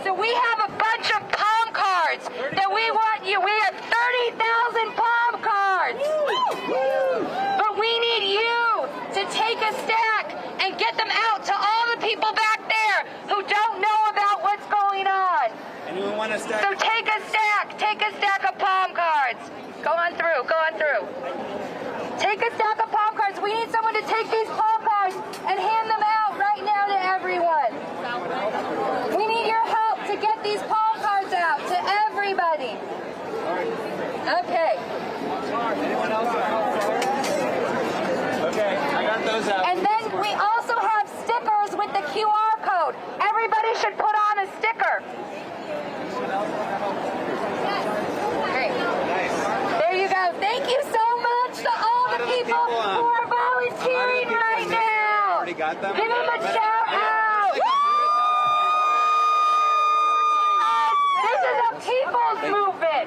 So we have a bunch of palm cards that we want you. We have 30,000 palm cards. But we need you to take a stack and get them out to all the people back there who don't know about what's going on. Anyone want a stack? So take a stack of palm cards. Go on through. Take a stack of palm cards. We need someone to take these palm cards and hand them out right now to everyone. We need your help to get these palm cards out to everybody. Okay. Anyone else want Okay, I got those out. And then we also have stickers with the QR code. Everybody should put on a sticker. Great. Nice. There you go. Thank you so much to all the people who are volunteering right now. Already got them? Give them a shout out. This is a people's movement.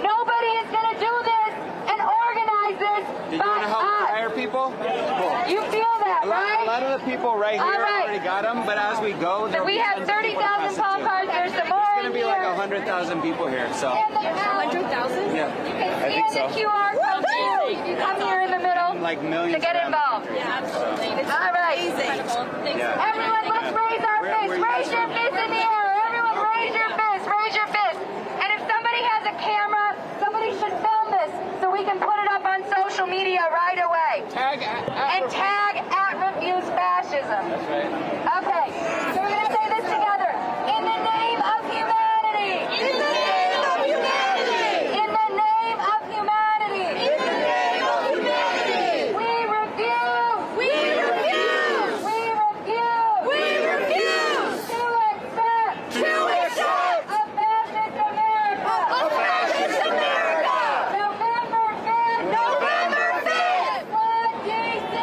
Nobody is going to do this and organize this Did you but want to help us. hire people? Cool. You feel that, A right? lot of the people right here All right. already got them, but as we go, So we have 30,000 palm cards. There's some more It's going to be like 100,000 people here, so. 100,000? Yeah, You can I think so. scan the QR code too. You come here in the middle Like millions to get around the involved. country. Absolutely. It's All right. amazing. Yeah. Everyone, let's raise our Where fist. you Raise guys your from? fist in the air. Everyone, raise your fist. Raise your fist. And if somebody has a camera, somebody should film this so we can put it up on social media right away. Tag And tag @Refuse Fascism. That's right. Okay, so we're going to say this together. In the name of humanity. In the name of humanity. In the name of humanity. In the name of humanity. We refuse. We refuse. We refuse. We refuse. To accept. To accept. A fascist America. A fascist America. November 5th. November 5th. Flood DC.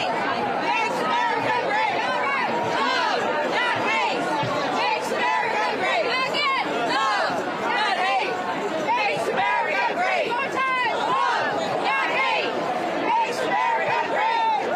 hate makes America great. Love, not hate, makes America great. Again, love, not hate, makes America great. More time. Love, not hate, makes America great.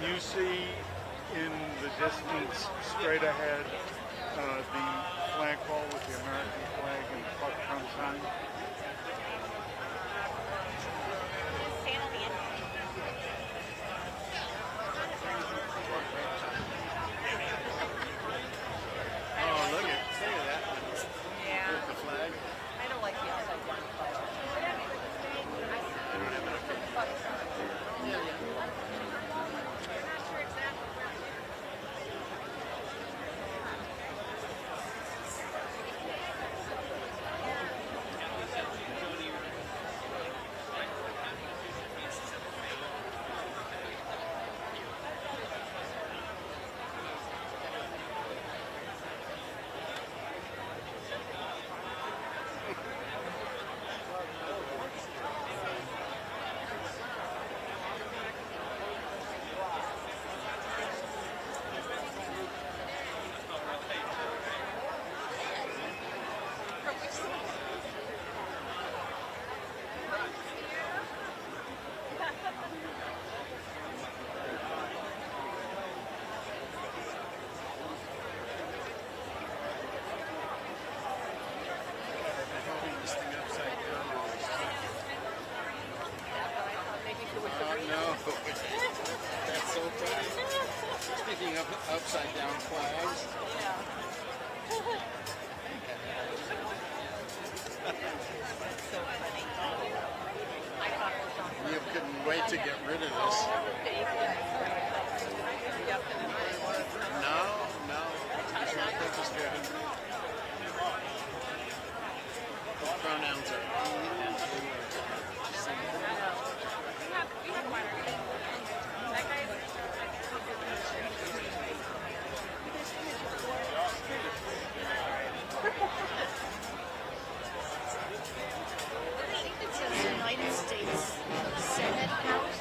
Can you see in the distance, straight ahead, the flagpole with the American flag and the Buck Trump sign? Oh, look at that. Yeah. With the flag. I don't like the outside one. That's so funny. Speaking of upside down flags. You couldn't wait to get rid of this. No. It's not purpose driven. The pronouns are United States Senate House.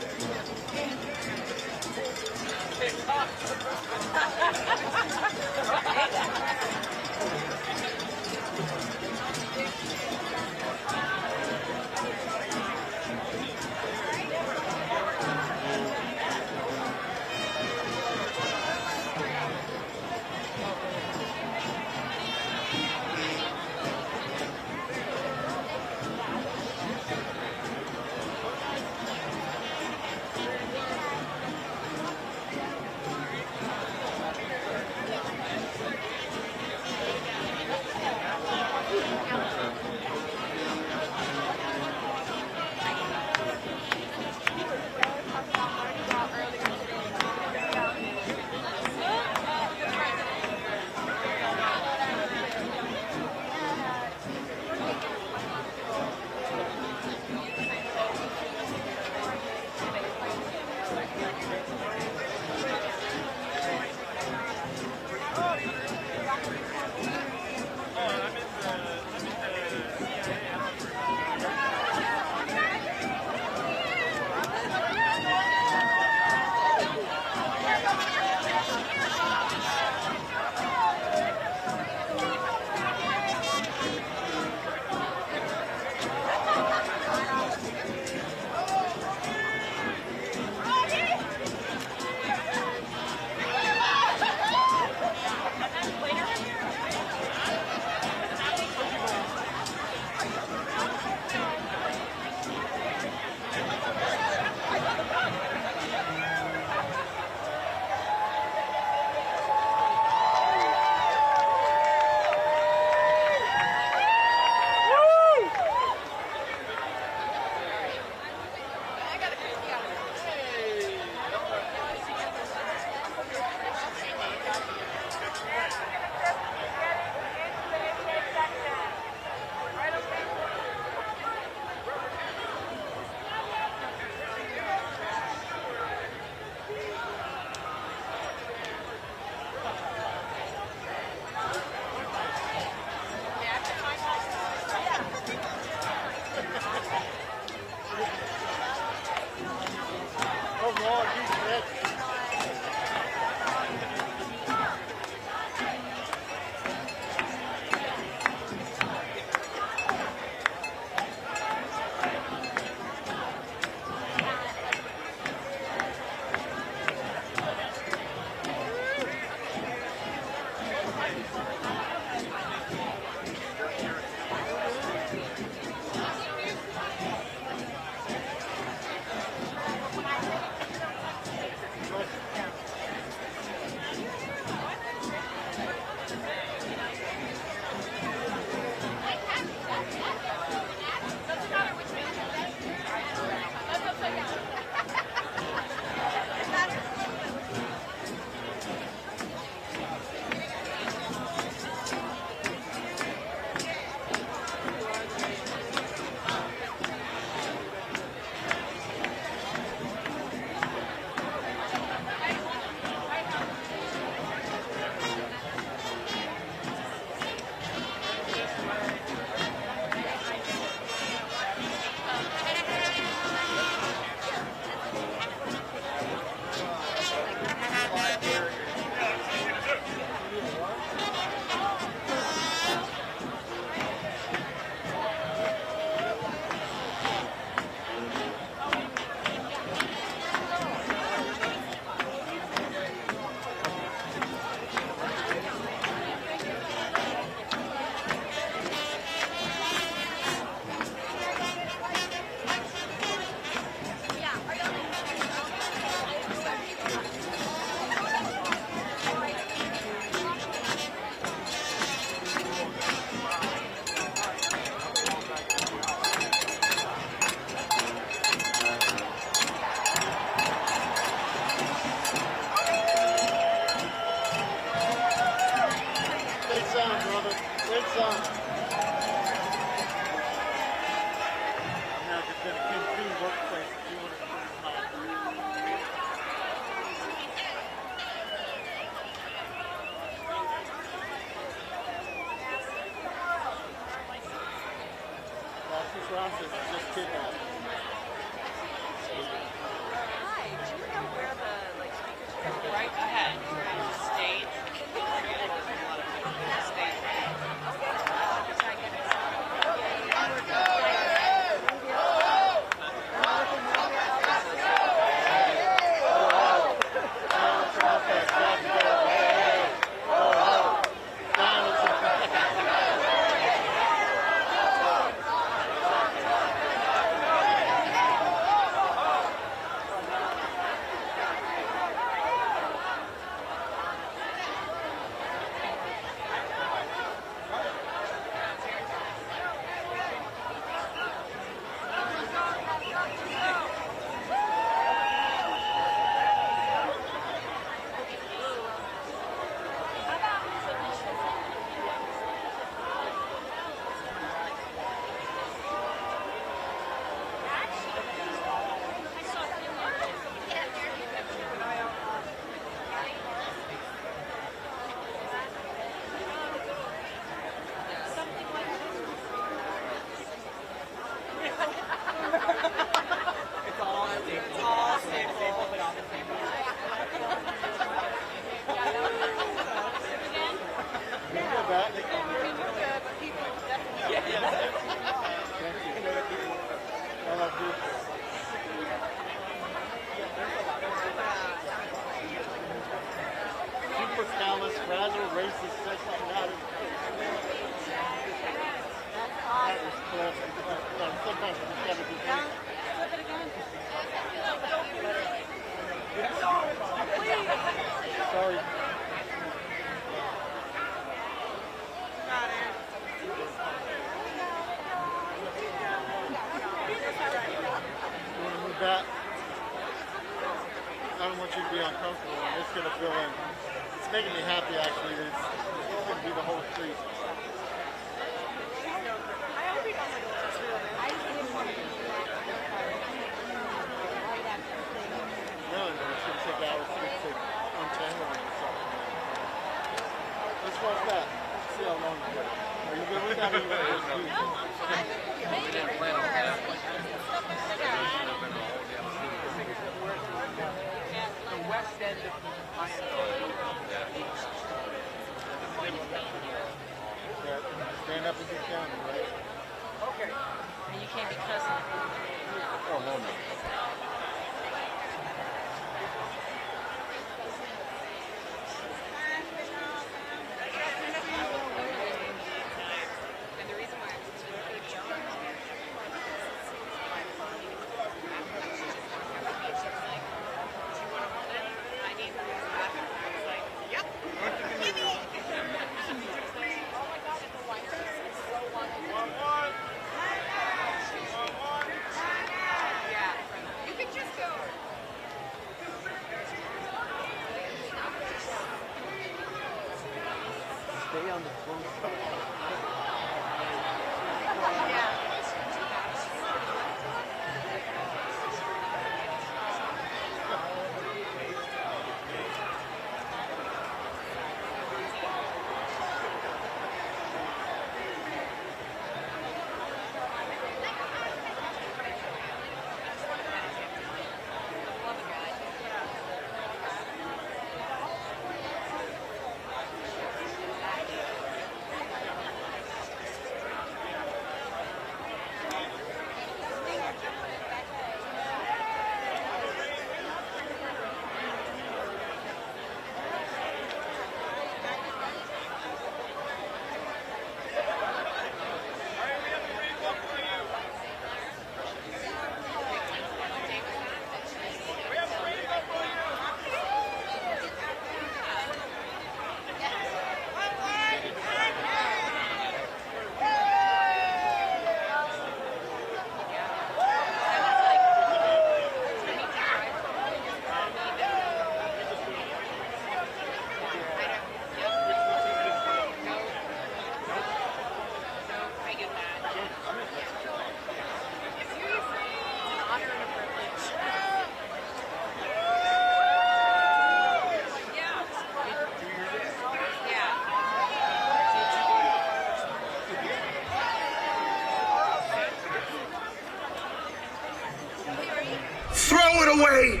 Throw it away.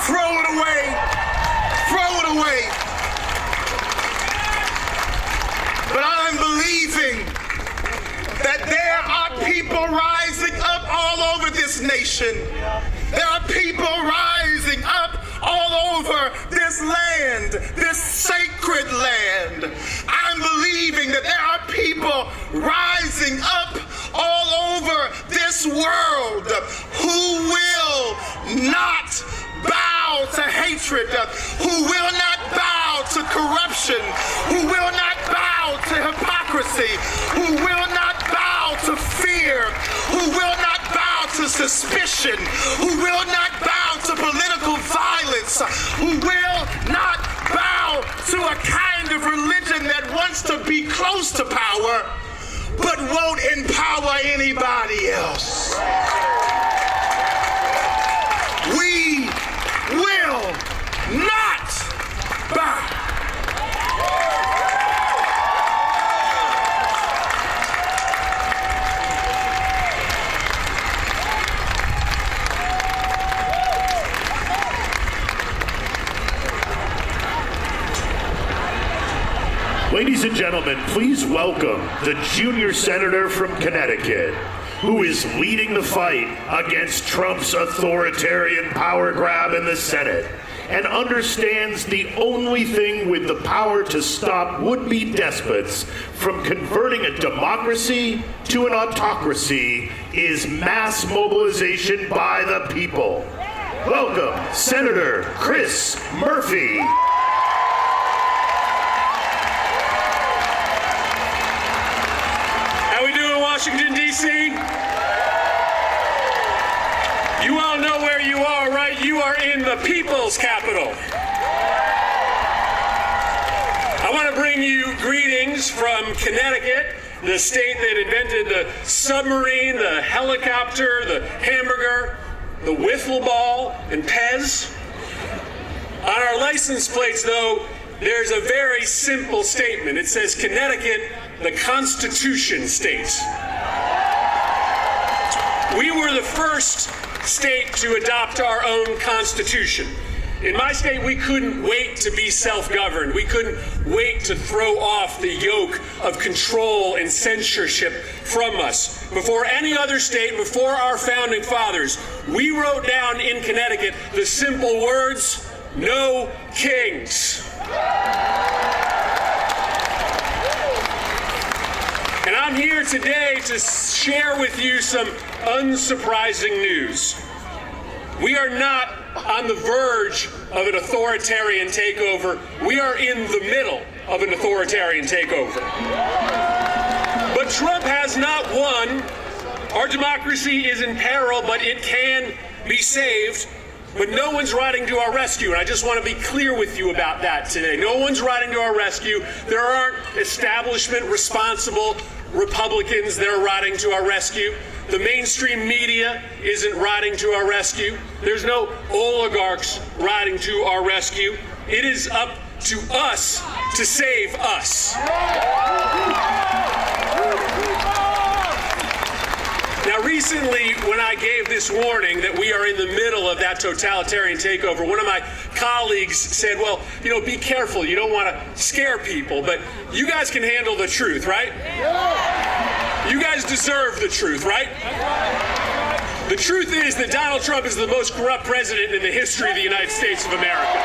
Throw it away. Throw it away. But I'm believing that there are people rising up all over this nation. There are people rising up all over this land, this sacred land. I'm believing that there are people rising up all over this world who will not bow to hatred, who will not bow to corruption, who will not bow to hypocrisy, who will not bow to fear, who will not bow to suspicion, who will not bow to political violence, who will not bow to a kind of religion that wants to be close to power but won't empower anybody else. We will not bow. Ladies and gentlemen, please welcome the junior senator from Connecticut, who is leading the fight against Trump's authoritarian power grab in the Senate and understands the only thing with the power to stop would-be despots from converting a democracy to an autocracy is mass mobilization by the people. Welcome, Senator Chris Murphy. Washington, D.C. You all know where you are, right? You are in the people's capital. I want to bring you greetings from Connecticut, the state that invented the submarine, the helicopter, the hamburger, the wiffle ball, and Pez. On our license plates, though, there's a very simple statement. It says, Connecticut, the Constitution State. We were the first state to adopt our own constitution. In my state, we couldn't wait to be self-governed. We couldn't wait to throw off the yoke of control and censorship from us. Before any other state, before our founding fathers, we wrote down in Connecticut the simple words, no kings. And I'm here today to share with you some unsurprising news. We are not on the verge of an authoritarian takeover. We are in the middle of an authoritarian takeover. But Trump has not won. Our democracy is in peril, but it can be saved. But no one's riding to our rescue, and I just want to be clear with you about that today. No one's riding to our rescue. There aren't establishment responsible Republicans that are riding to our rescue. The mainstream media isn't riding to our rescue. There's no oligarchs riding to our rescue. It is up to us to save us. Now, recently, when I gave this warning that we are in the middle of that totalitarian takeover, one of my colleagues said, well, be careful. You don't want to scare people, but you guys can handle the truth, right? You guys deserve the truth, right? The truth is that Donald Trump is the most corrupt president in the history of the United States of America.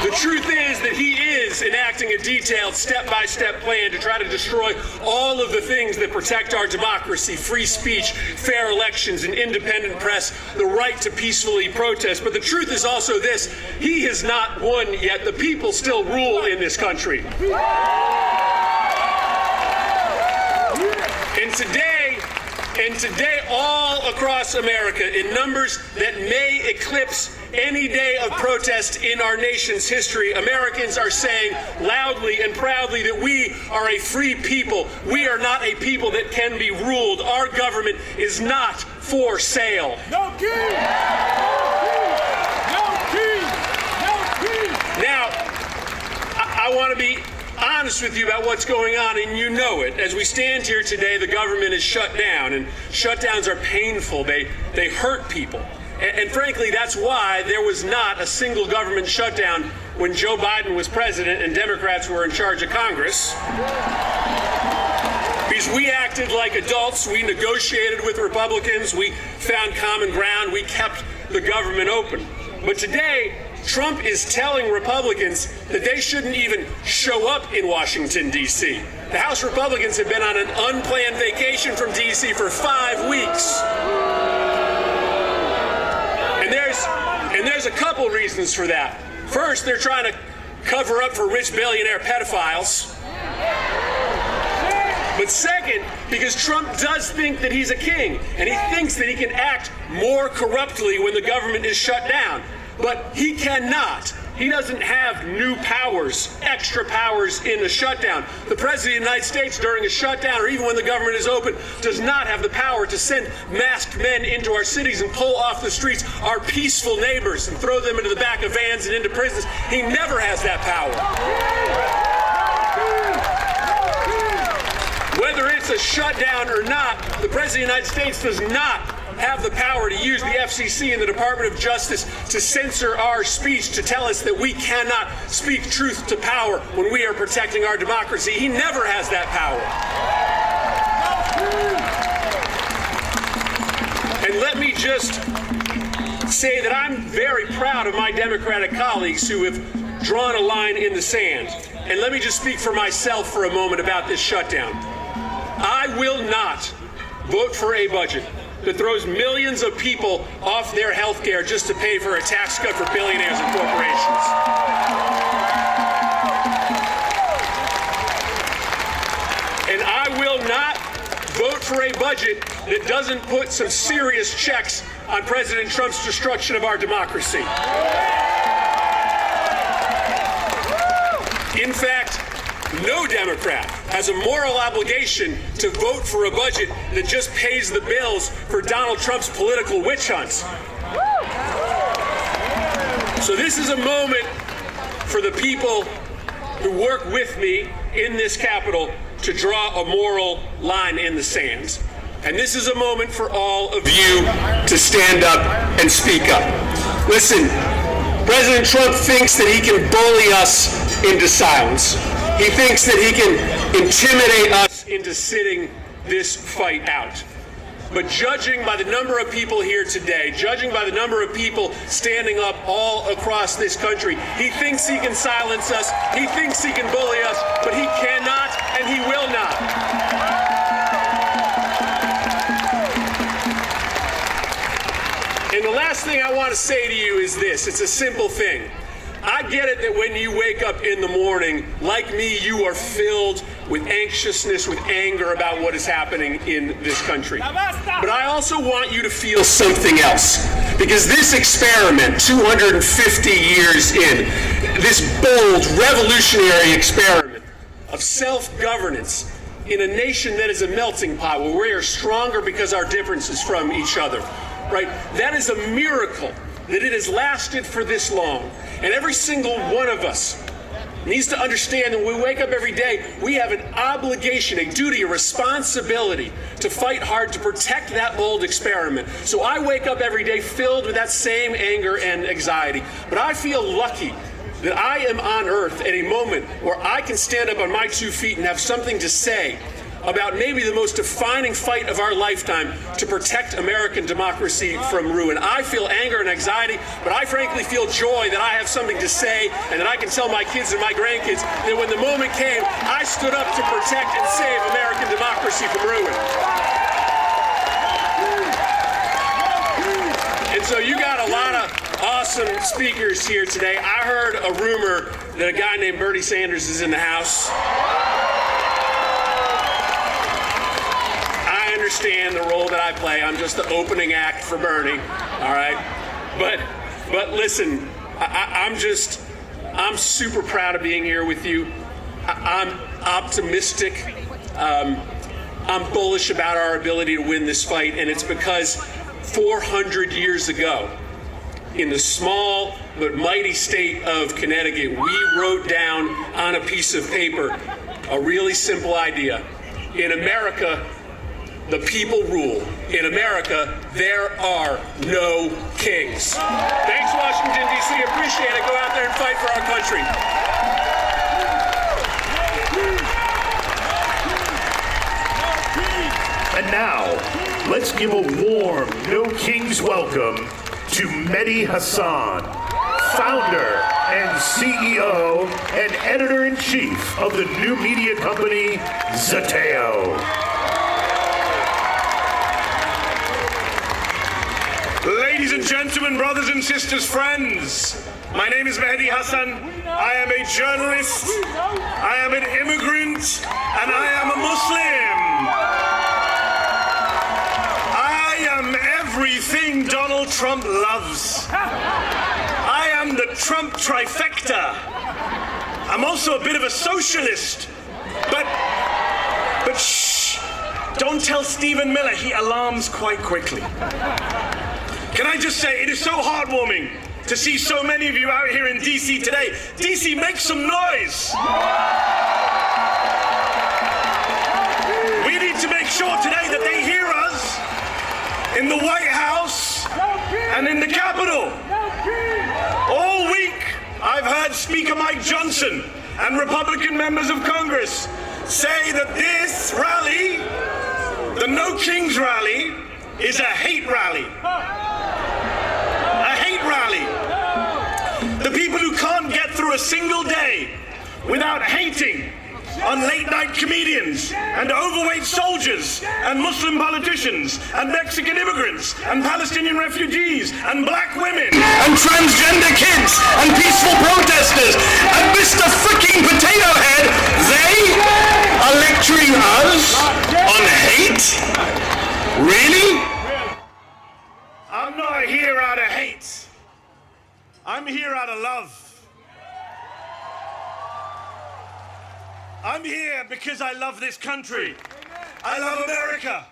The truth is that he is enacting a detailed step-by-step plan to try to destroy all of the things that protect our democracy: free speech, fair elections, an independent press, the right to peacefully protest. But the truth is also this: he has not won yet. The people still rule in this country. And today, all across America, in numbers that may eclipse any day of protest in our nation's history, Americans are saying loudly and proudly that we are a free people. We are not a people that can be ruled. Our government is not for sale. No king! No king! No king! Now, I want to be honest with you about what's going on, and you know it. As we stand here today, the government is shut down, and shutdowns are painful. They hurt people. And frankly, that's why there was not a single government shutdown when Joe Biden was president and Democrats were in charge of Congress. Because we acted like adults. We negotiated with Republicans. We found common ground. We kept the government open. But today, Trump is telling Republicans that they shouldn't even show up in Washington, D.C. The House Republicans have been on an unplanned vacation from D.C. for 5 weeks. And there's a couple reasons for that. First, they're trying to cover up for rich billionaire pedophiles. But second, because Trump does think that he's a king, and he thinks that he can act more corruptly when the government is shut down. But he cannot. He doesn't have new powers, extra powers in a shutdown. The President of the United States during a shutdown, or even when the government is open, does not have the power to send masked men into our cities and pull off the streets our peaceful neighbors and throw them into the back of vans and into prisons. He never has that power. Whether it's a shutdown or not, the President of the United States does not have the power to use the FCC and the Department of Justice to censor our speech, to tell us that we cannot speak truth to power when we are protecting our democracy. He never has that power. And let me just say that I'm very proud of my Democratic colleagues who have drawn a line in the sand. And let me just speak for myself for a moment about this shutdown. I will not vote for a budget that throws millions of people off their health care just to pay for a tax cut for billionaires and corporations. And I will not vote for a budget that doesn't put some serious checks on President Trump's destruction of our democracy. In fact, no Democrat has a moral obligation to vote for a budget that just pays the bills for Donald Trump's political witch hunts. So this is a moment for the people who work with me in this Capitol to draw a moral line in the sand. And this is a moment for all of you to stand up and speak up. Listen, President Trump thinks that he can bully us into silence. He thinks that he can intimidate us into sitting this fight out. But judging by the number of people here today, judging by the number of people standing up all across this country, he thinks he can silence us, he thinks he can bully us, but he cannot and he will not. And the last thing I want to say to you is this. It's a simple thing. I get it that when you wake up in the morning, like me, you are filled with anxiousness, with anger about what is happening in this country. But I also want you to feel something else. Because this experiment, 250 years in, this bold, revolutionary experiment of self-governance in a nation that is a melting pot, where we are stronger because our differences from each other, right? That is a miracle that it has lasted for this long. And every single one of us needs to understand that when we wake up every day, we have an obligation, a duty, a responsibility to fight hard to protect that bold experiment. So I wake up every day filled with that same anger and anxiety. But I feel lucky that I am on Earth at a moment where I can stand up on my 2 feet and have something to say about maybe the most defining fight of our lifetime to protect American democracy from ruin. I feel anger and anxiety, but I frankly feel joy that I have something to say and that I can tell my kids and my grandkids that when the moment came, I stood up to protect and save American democracy from ruin. And so you got a lot of awesome speakers here today. I heard a rumor that a guy named Bernie Sanders is in the house. I understand the role that I play. I'm just the opening act for Bernie, all right? But listen, I'm super proud of being here with you. I'm optimistic. I'm bullish about our ability to win this fight, and it's because 400 years ago, in the small but mighty state of Connecticut, we wrote down on a piece of paper a really simple idea. In America, the people rule. In America, there are no kings. Thanks, Washington, D.C. Appreciate it. Go out there and fight for our country. And now, let's give a warm No Kings welcome to Mehdi Hasan, founder and CEO and editor-in-chief of the new media company, Zateo. Ladies and gentlemen, brothers and sisters, friends, my name is Mehdi Hasan. I am a journalist, I am an immigrant, and I am a Muslim. I am everything Donald Trump loves. I am the Trump trifecta. I'm also a bit of a socialist, but shh, don't tell Stephen Miller, he alarms quite quickly. Can I just say, it is so heartwarming to see so many of you out here in D.C. today. D.C., make some noise. We need to make sure today that they hear us in the White House and in the Capitol. All week, I've heard Speaker Mike Johnson and Republican members of Congress say that this rally, the No Kings rally, is a hate rally. A hate rally. The people who can't get through a single day without hating on late-night comedians and overweight soldiers and Muslim politicians and Mexican immigrants and Palestinian refugees and black women and transgender kids and peaceful protesters and Mr. Freaking Potato Head, they are lecturing us on hate? Really? I'm not here out of hate. I'm here out of love. I'm here because I love this country. I love America.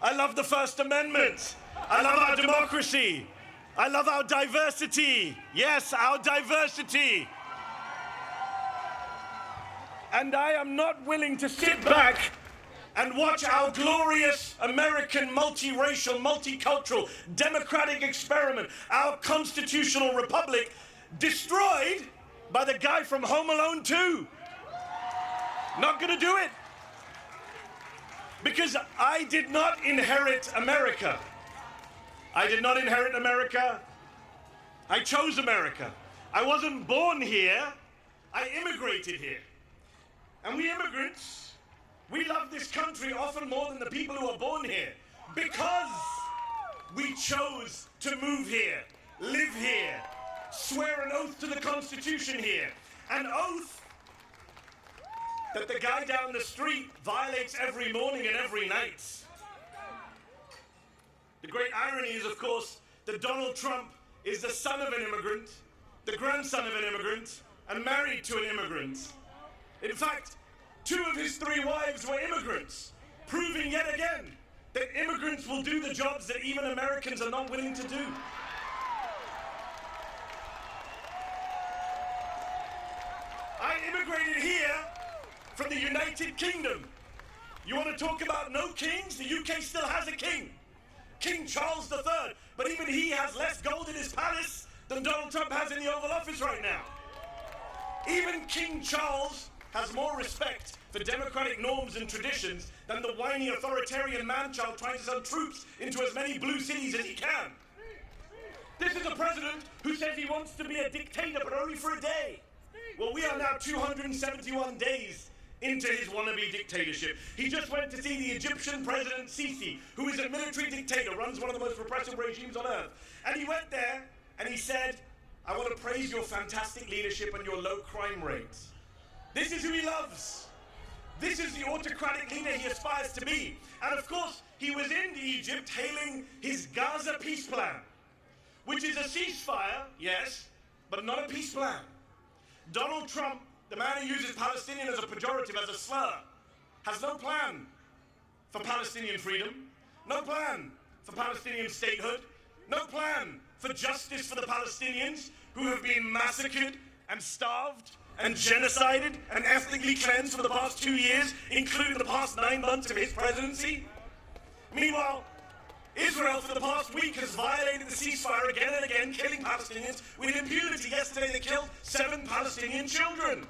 I love the First Amendment. I love our democracy. I love our diversity. Yes, our diversity. And I am not willing to sit back and watch our glorious American multiracial, multicultural, democratic experiment, our constitutional republic, destroyed by the guy from Home Alone 2. Not gonna do it. Because I did not inherit America. I did not inherit America. I chose America. I wasn't born here. I immigrated here. And we immigrants, we love this country often more than the people who are born here because we chose to move here, live here, swear an oath to the Constitution here. An oath that the guy down the street violates every morning and every night. The great irony is, of course, that Donald Trump is the son of an immigrant, the grandson of an immigrant, and married to an immigrant. In fact, 2 of his 3 wives were immigrants, proving yet again that immigrants will do the jobs that even Americans are not willing to do. I immigrated here from the United Kingdom. You want to talk about no kings? The UK still has a king. King Charles III. But even he has less gold in his palace than Donald Trump has in the Oval Office right now. Even King Charles has more respect for democratic norms and traditions than the whiny authoritarian man-child trying to send troops into as many blue cities as he can. This is a president who says he wants to be a dictator, but only for a day. Well, we are now 271 days into his wannabe dictatorship. He just went to see the Egyptian President Sisi, who is a military dictator, runs one of the most repressive regimes on earth. And he went there and he said, I want to praise your fantastic leadership and your low crime rates. This is who he loves. This is the autocratic leader he aspires to be. And of course, he was in Egypt hailing his Gaza peace plan, which is a ceasefire, yes, but not a peace plan. Donald Trump, the man who uses Palestinian as a pejorative, as a slur, has no plan for Palestinian freedom, no plan for Palestinian statehood, no plan for justice for the Palestinians who have been massacred and starved and genocided and ethnically cleansed for the past 2 years, including the past 9 months of his presidency. Meanwhile, Israel for the past week has violated the ceasefire again and again, killing Palestinians with impunity. Yesterday they killed 7 Palestinian children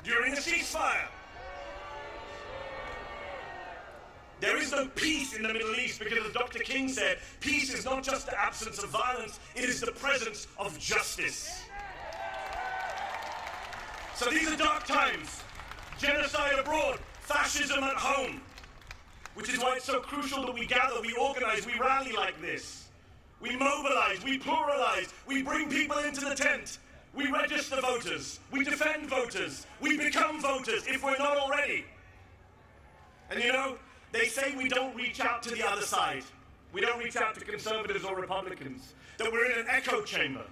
during a ceasefire. There is no peace in the Middle East because, as Dr. King said, peace is not just the absence of violence, it is the presence of justice. So these are dark times. Genocide abroad, fascism at home. Which is why it's so crucial that we gather, we organize, we rally like this. We mobilize, we pluralize, we bring people into the tent. We register voters, we defend voters, we become voters if we're not already. And you know, they say we don't reach out to the other side. We don't reach out to conservatives or Republicans, that we're in an echo chamber.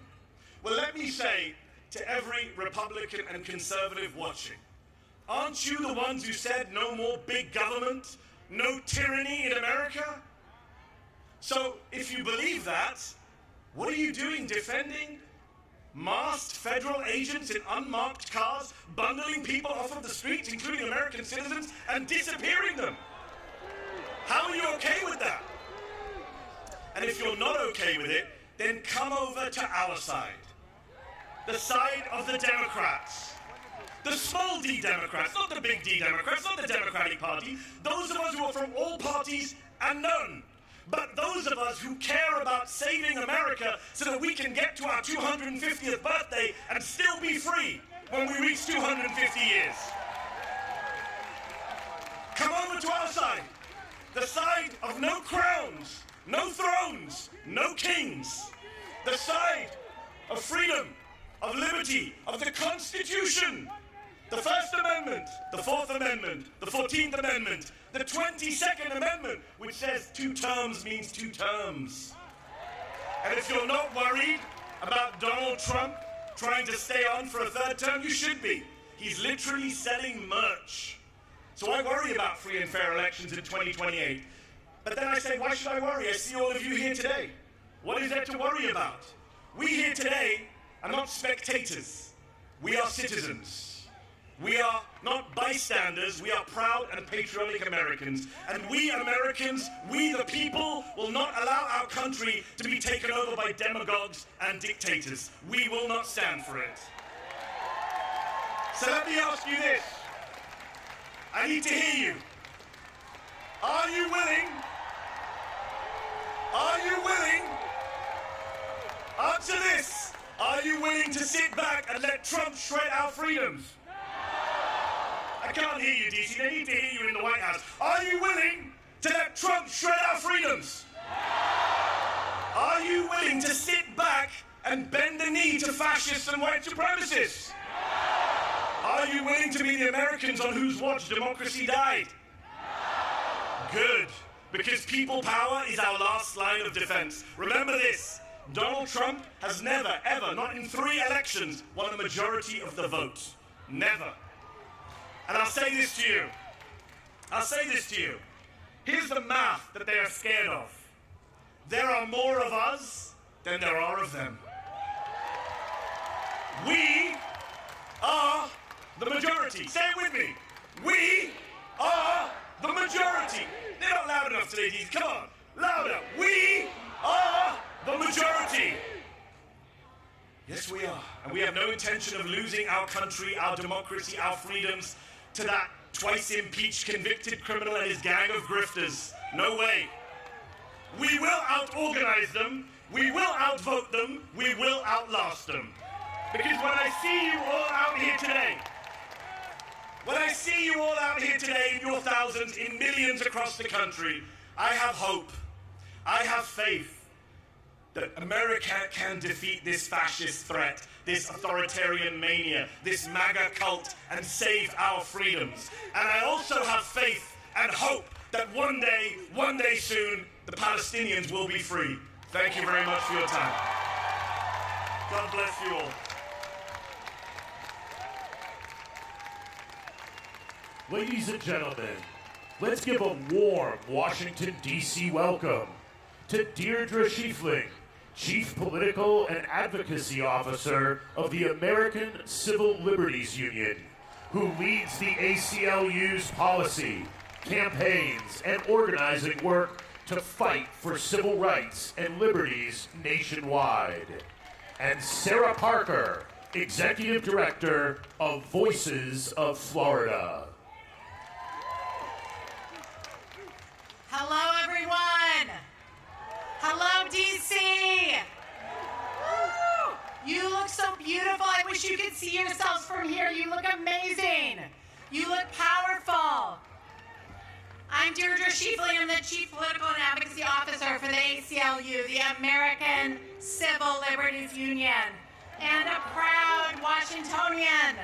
Well, let me say to every Republican and conservative watching, aren't you the ones who said no more big government? No tyranny in America? So, if you believe that, what are you doing defending masked federal agents in unmarked cars, bundling people off of the streets, including American citizens, and disappearing them? How are you okay with that? And if you're not okay with it, then come over to our side. The side of the Democrats. The small d Democrats, not the big D Democrats, not the Democratic Party. Those of us who are from all parties and none. But those of us who care about saving America so that we can get to our 250th birthday and still be free when we reach 250 years. Come over to our side. The side of no crowns, no thrones, no kings. The side of freedom, of liberty, of the Constitution. The First Amendment, the Fourth Amendment, the 14th Amendment, the 22nd Amendment, which says 2 terms means 2 terms. And if you're not worried about Donald Trump trying to stay on for a 3rd term, you should be. He's literally selling merch. So I worry about free and fair elections in 2028. But then I say, why should I worry? I see all of you here today. What is there to worry about? We here today are not spectators. We are citizens. We are not bystanders, we are proud and patriotic Americans. And we Americans, we the people, will not allow our country to be taken over by demagogues and dictators. We will not stand for it. So let me ask you this. I need to hear you. Are you willing? Are you willing? Answer this. Are you willing to sit back and let Trump shred our freedoms? I can't hear you, DC. They need to hear you in the White House. Are you willing to let Trump shred our freedoms? Are you willing to sit back and bend the knee to fascists and white supremacists? Are you willing to be the Americans on whose watch democracy died? Good, because people power is our last line of defense. Remember this, Donald Trump has never, ever, not in 3 elections, won a majority of the vote. Never. And I'll say this to you. Here's the math that they are scared of. There are more of us than there are of them. We are the majority. Say it with me. We are the majority. They're not loud enough today, Dean. Come on. Louder. We are the majority. Yes, we are. And we have no intention of losing our country, our democracy, our freedoms to that twice impeached convicted criminal and his gang of grifters. No way. We will out-organize them. We will outvote them. We will outlast them. Because when I see you all out here today, in your thousands, in millions across the country, I have hope. I have faith that America can defeat this fascist threat, this authoritarian mania, this MAGA cult, and save our freedoms. And I also have faith and hope that one day soon, the Palestinians will be free. Thank you very much for your time. God bless you all. Ladies and gentlemen, let's give a warm Washington, D.C. welcome to Deirdre Schiefling, Chief Political and Advocacy Officer of the American Civil Liberties Union, who leads the ACLU's policy, campaigns, and organizing work to fight for civil rights and liberties nationwide. And Sarah Parker, Executive Director of Voices of Florida. Hello, everyone. Hello, DC. You look so beautiful. I wish you could see yourselves from here. You look amazing. You look powerful. I'm Deirdre Schiefling. I'm the Chief Political and Advocacy Officer for the ACLU, the American Civil Liberties Union, and a proud Washingtonian.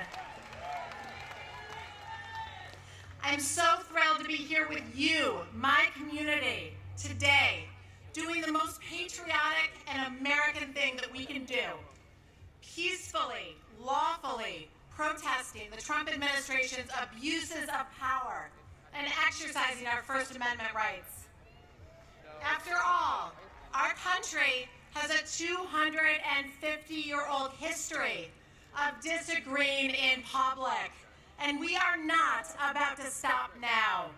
I'm so thrilled to be here with you, my community, today, doing the most patriotic and American thing that we can do. Peacefully, lawfully protesting the Trump administration's abuses of power and exercising our First Amendment rights. After all, our country has a 250-year-old history of disagreeing in public, and we are not about to stop now.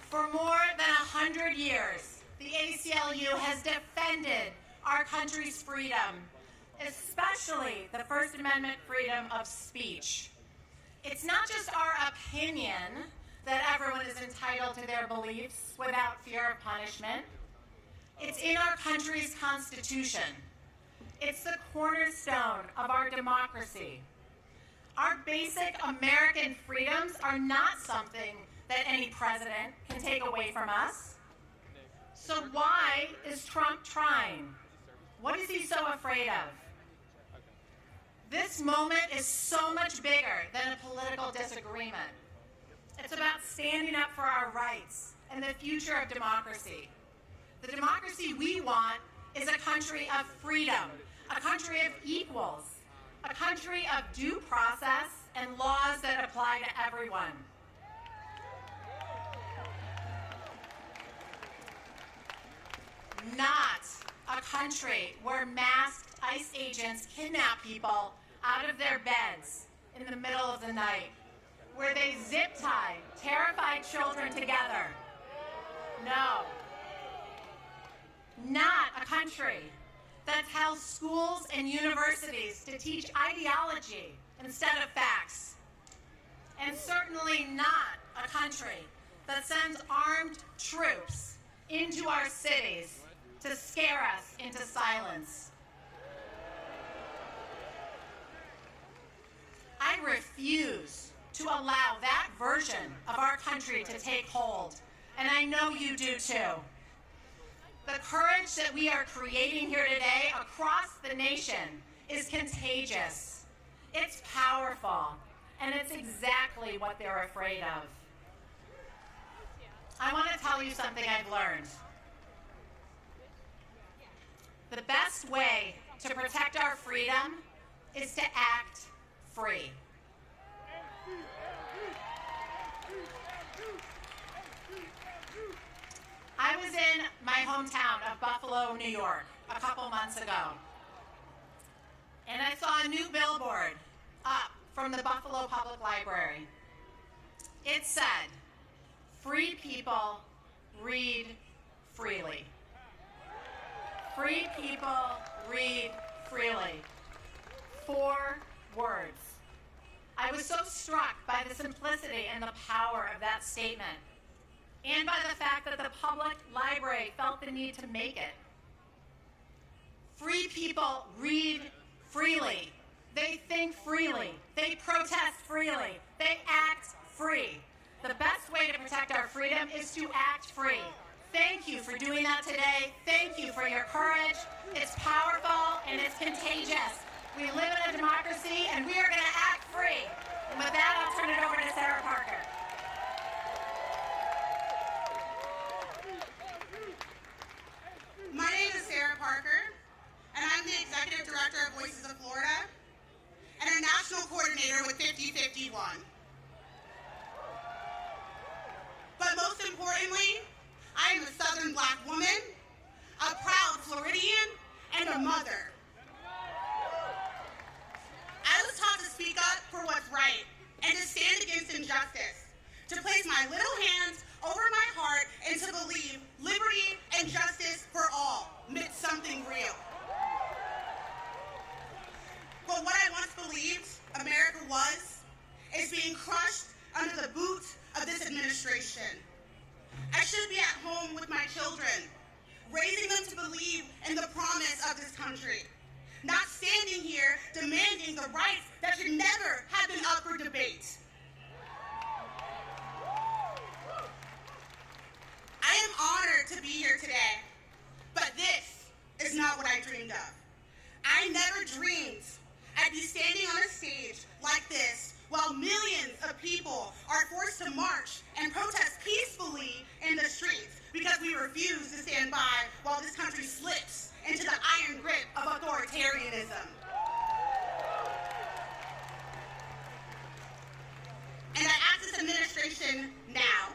For more than 100 years, the ACLU has defended our country's freedom, especially the First Amendment freedom of speech. It's not just our opinion that everyone is entitled to their beliefs without fear of punishment. It's in our country's Constitution. It's the cornerstone of our democracy. Our basic American freedoms are not something that any president can take away from us. So why is Trump trying? What is he so afraid of? This moment is so much bigger than a political disagreement. It's about standing up for our rights and the future of democracy. The democracy we want is a country of freedom, a country of equals, a country of due process and laws that apply to everyone. Not a country where masked ICE agents kidnap people out of their beds in the middle of the night, where they zip tie terrified children together. No. Not a country that tells schools and universities to teach ideology instead of facts. And certainly not a country that sends armed troops into our cities to scare us into silence. I refuse to allow that version of our country to take hold, and I know you do too. The courage that we are creating here today across the nation is contagious. It's powerful, and it's exactly what they're afraid of. I want to tell you something I've learned. The best way to protect our freedom is to act free. I was in my hometown of Buffalo, New York, a couple months ago, and I saw a new billboard up from the Buffalo Public Library. It said, "Free people read freely." Free people read freely. 4 words. I was so struck by the simplicity and the power of that statement, and by the fact that the public library felt the need to make it. Free people read freely. They think freely. They protest freely. They act free. The best way to protect our freedom is to act free. Thank you for doing that today. Thank you for your courage. It's powerful and it's contagious. We live in a democracy and we are going to act free. And with that, I'll turn it over to Sarah Parker. My name is Sarah Parker, and I'm the Executive Director of Voices of Florida and a National Coordinator with 5051. But most importantly, I am a Southern Black woman, a proud Floridian, and a mother. I was taught to speak up for what's right and to stand against injustice, to place my little hands over my heart and to believe liberty and justice for all meant something real. But what I once believed America was is being crushed under the boot of this administration. I should be at home with my children, raising them to believe in the promise of this country, not standing here demanding the rights that should never have been up for debate. I am honored to be here today, but this is not what I dreamed of. I never dreamed I'd be standing on a stage like this while millions of people are forced to march and protest peacefully in the streets because we refuse to stand by while this country slips into the iron grip of authoritarianism. And I ask this administration now,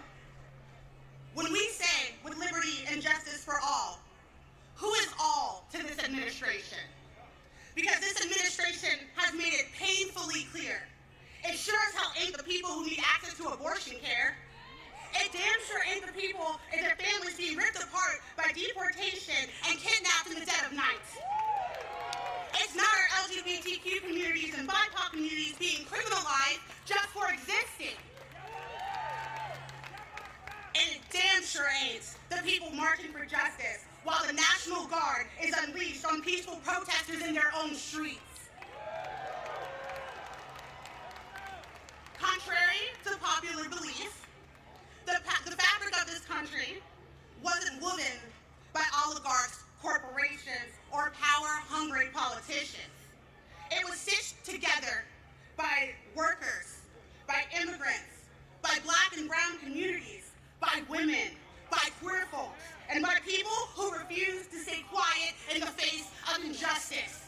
when we say with liberty and justice for all, who is all to this administration? Because this administration has made it painfully clear. It sure as hell ain't the people who need access to abortion care. It damn sure ain't the people and their families being ripped apart by deportation and kidnapped in the dead of night. It's not our LGBTQ communities and BIPOC communities being criminalized just for existing. And it damn sure ain't the people marching for justice while the National Guard is unleashed on peaceful protesters in their own streets. Contrary to popular belief, the fabric of this country wasn't woven by oligarchs, corporations, or power-hungry politicians. It was stitched together by workers, by immigrants, by Black and brown communities, by women, by queer folks, and by people who refuse to stay quiet in the face of injustice.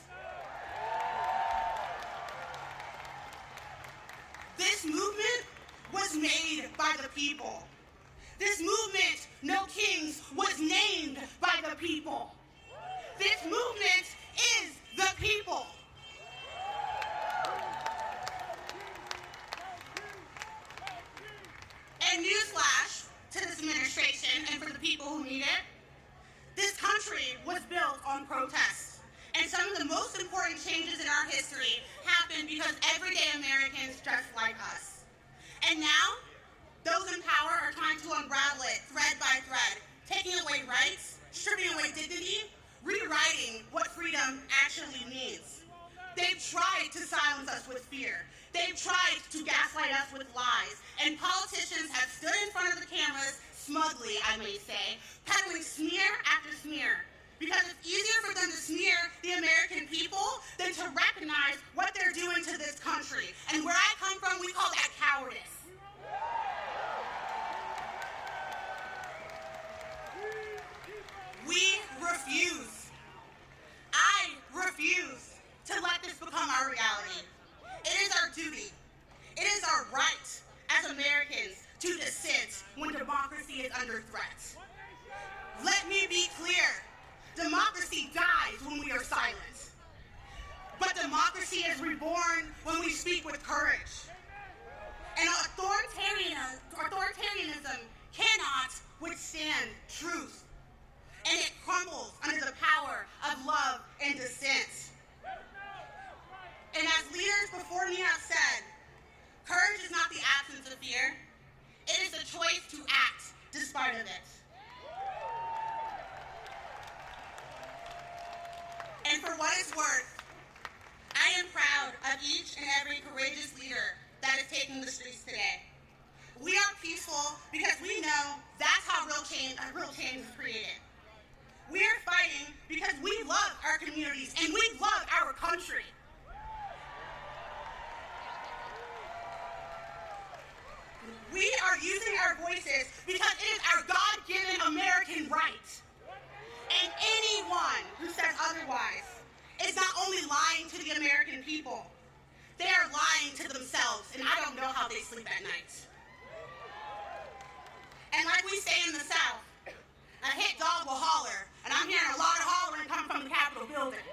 This movement was made by the people. This movement, No Kings, was named by the people. This movement is the people. And newsflash to this administration and for the people who need it, this country was built on protests. And some of the most important changes in our history happened because everyday Americans just like us. And now, those in power are trying to unravel it thread by thread, taking away rights, stripping away dignity, rewriting what freedom actually means. They've tried to silence us with fear. They've tried to gaslight us with lies. And politicians have stood in front of the cameras smugly, I may say, peddling smear after smear. Because it's easier for them to smear the American people than to recognize what they're doing to this country. And where I come from, we call that cowardice. We refuse. I refuse to let this become our reality. It is our duty. It is our right as Americans to dissent when democracy is under threat. Let me be clear. Democracy dies when we are silent. But democracy is reborn when we speak with courage. And authoritarianism cannot withstand truth. And it crumbles under the power of love and dissent. And as leaders before me have said, courage is not the absence of fear. It is the choice to act despite of it. And for what it's worth, I am proud of each and every courageous leader that is taking the streets today. We are peaceful because we know that's how real change is created. We are fighting because we love our communities and we love our country. We are using our voices because it is our God-given American right. And anyone who says otherwise is not only lying to the American people, they are lying to themselves, and I don't know how they sleep at night. And like we say in the South, a hit dog will holler, and I'm hearing a lot of hollering come from the Capitol building.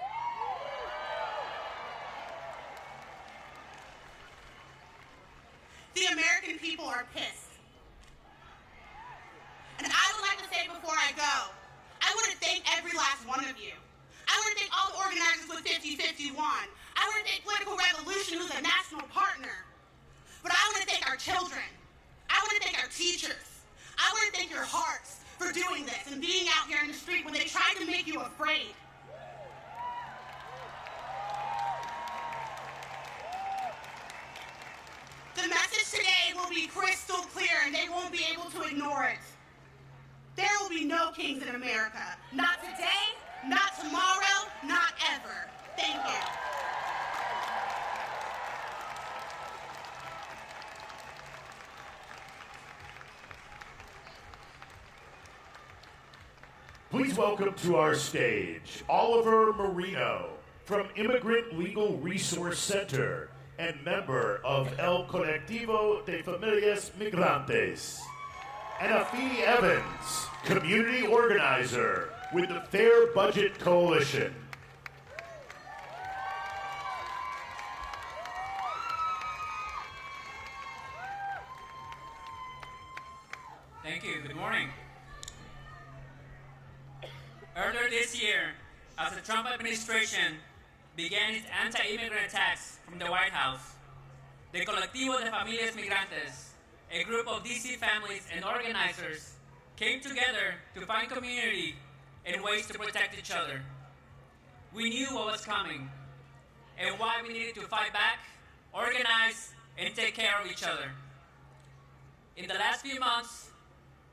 The American people are pissed. And I would like to say before I go, I want to thank every last one of you. I want to thank all the organizers with 5051. I want to thank Political Revolution, who's a national partner. But I want to thank our children. I want to thank our teachers. I want to thank your hearts for doing this and being out here in the street when they tried to make you afraid. The message today will be crystal clear and they won't be able to ignore it. There will be no kings in America. Not today, not tomorrow, not ever. Thank you. Please welcome to our stage Oliver Marino from Immigrant Legal Resource Center and member of El Colectivo de Familias Migrantes. And Afeni Evans, community organizer with the Fair Budget Coalition. Thank you. Good morning. Earlier this year, as the Trump administration began its anti-immigrant attacks from the White House, the Colectivo de Familias Migrantes, a group of DC families and organizers, came together to find community and ways to protect each other. We knew what was coming and why we needed to fight back, organize, and take care of each other. In the last few months,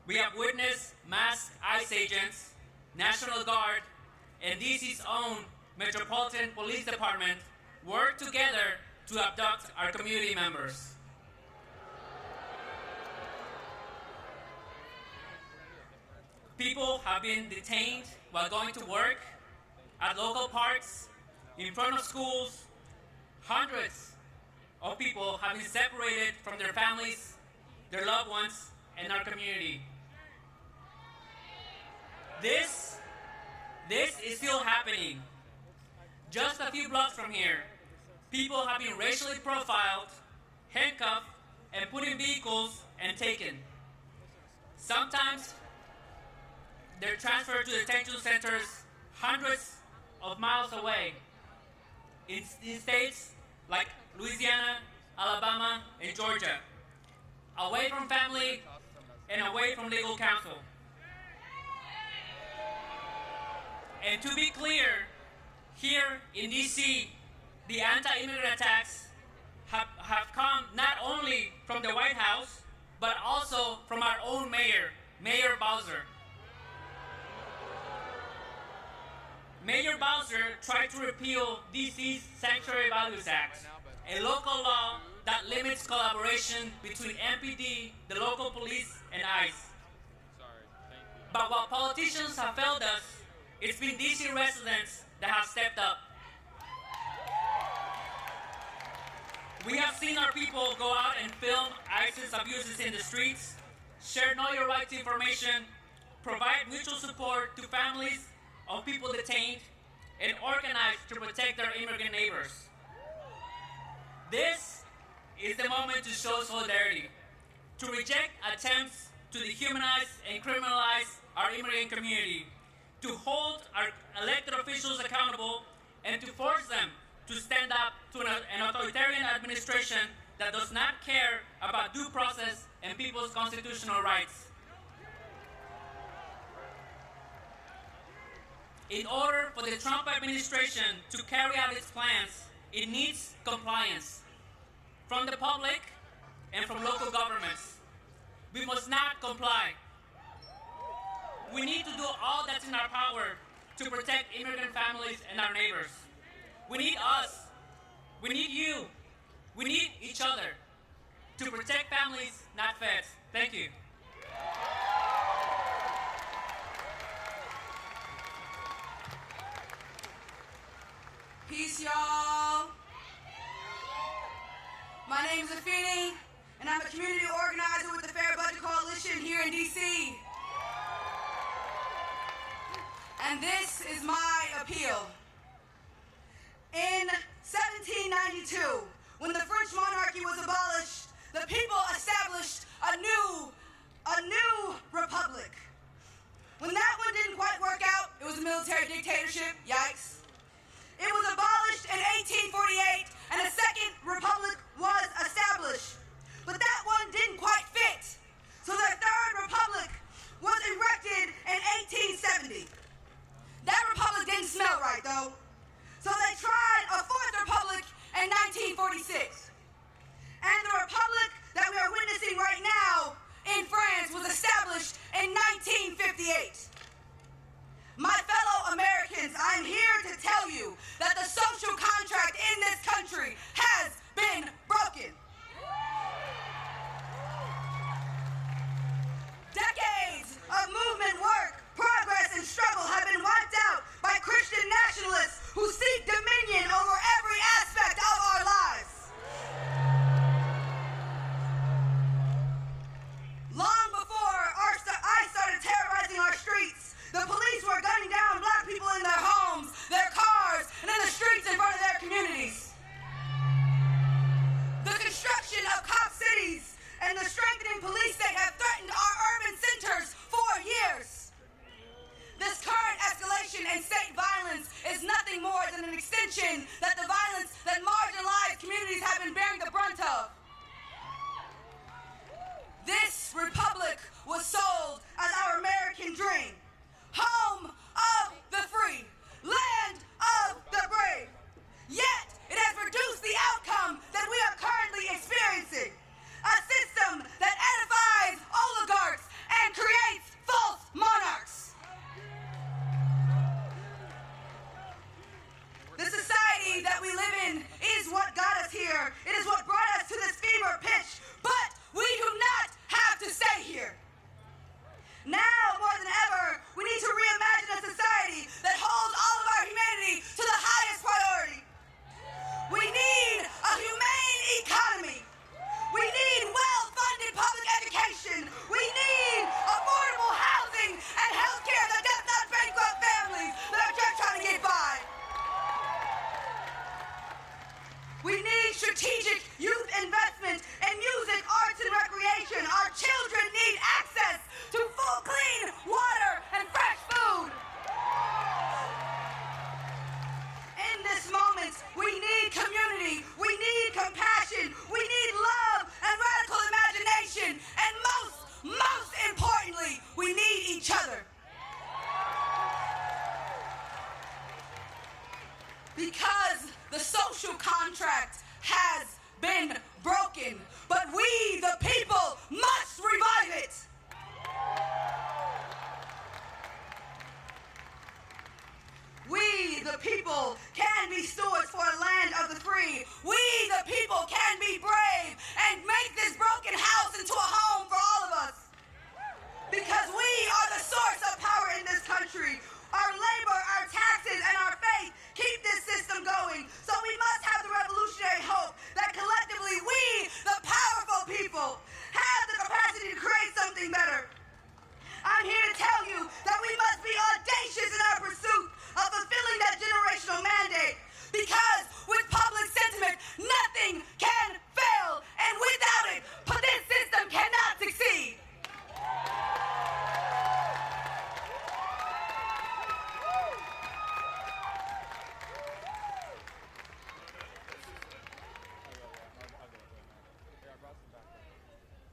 we have witnessed masked ICE agents, National Guard, and DC's own Metropolitan Police Department work together to abduct our community members. People have been detained while going to work, at local parks, in front of schools. Hundreds of people have been separated from their families, their loved ones, and our community. This is still happening. Just a few blocks from here, people have been racially profiled, handcuffed, and put in vehicles and taken. Sometimes they're transferred to detention centers hundreds of miles away in states like Louisiana, Alabama, and Georgia, away from family and away from legal counsel. And to be clear, here in DC, the anti-immigrant attacks have come not only from the White House, but also from our own mayor, Mayor Bowser. Mayor Bowser tried to repeal DC's Sanctuary Values Act, a local law that limits collaboration between MPD, the local police, and ICE. But while politicians have failed us, it's been DC residents that have stepped up. We have seen our people go out and film ISIS abuses in the streets, share Know Your Rights information, provide mutual support to families of people detained, and organize to protect their immigrant neighbors. This is the moment to show solidarity, to reject attempts to dehumanize and criminalize our immigrant community, to hold our elected officials accountable, and to force them to stand up to an authoritarian administration that does not care about due process and people's constitutional rights. In order for the Trump administration to carry out its plans, it needs compliance from the public and from local governments. We must not comply. We need to do all that's in our power to protect immigrant families and our neighbors. We need us. We need you. We need each other to protect families, not feds. Thank you. Peace, y'all. My name is Afeni, and I'm a community organizer with the Fair Budget Coalition here in DC. And this is my appeal. In 1792, when the French monarchy was abolished, the people established a new republic. When that one didn't quite work out, it was a military dictatorship, yikes. It was abolished in 1848, and a second republic was established. But that one didn't quite fit. So the third republic was erected in 1870. That republic didn't smell right, though. So they tried a fourth republic in 1946. And the republic that we are witnessing right now in France was established in 1958. My fellow Americans, I'm here to tell you that the social contract in this country has been broken. Decades of movement work, progress, and struggle have been wiped out by Christian nationalists who seek dominion over every aspect of our lives. Long before ICE started terrorizing our streets, the police were gunning down black people in their homes, their cars, and in the streets in front of their communities. The construction of cop cities and the strengthening police state have threatened our urban centers for years. This current escalation in state violence is nothing more than an extension that the violence that marginalized communities have been bearing the brunt of. This republic was sold as our American dream. Home of the free, land of the brave. Yet, it has reduced the outcome that we are currently experiencing. A system that edifies oligarchs and creates false monarchs. The society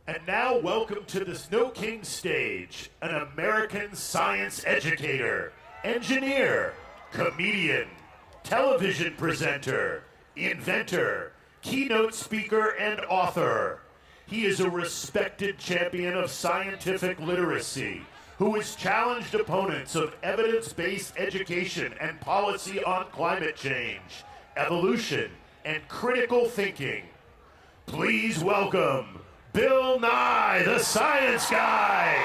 And now, welcome to the Snow King stage, an American science educator, engineer, comedian, television presenter, inventor, keynote speaker, and author. He is a respected champion of scientific literacy who has challenged opponents of evidence-based education and policy on climate change, evolution, and critical thinking. Please welcome Bill Nye, the Science Guy.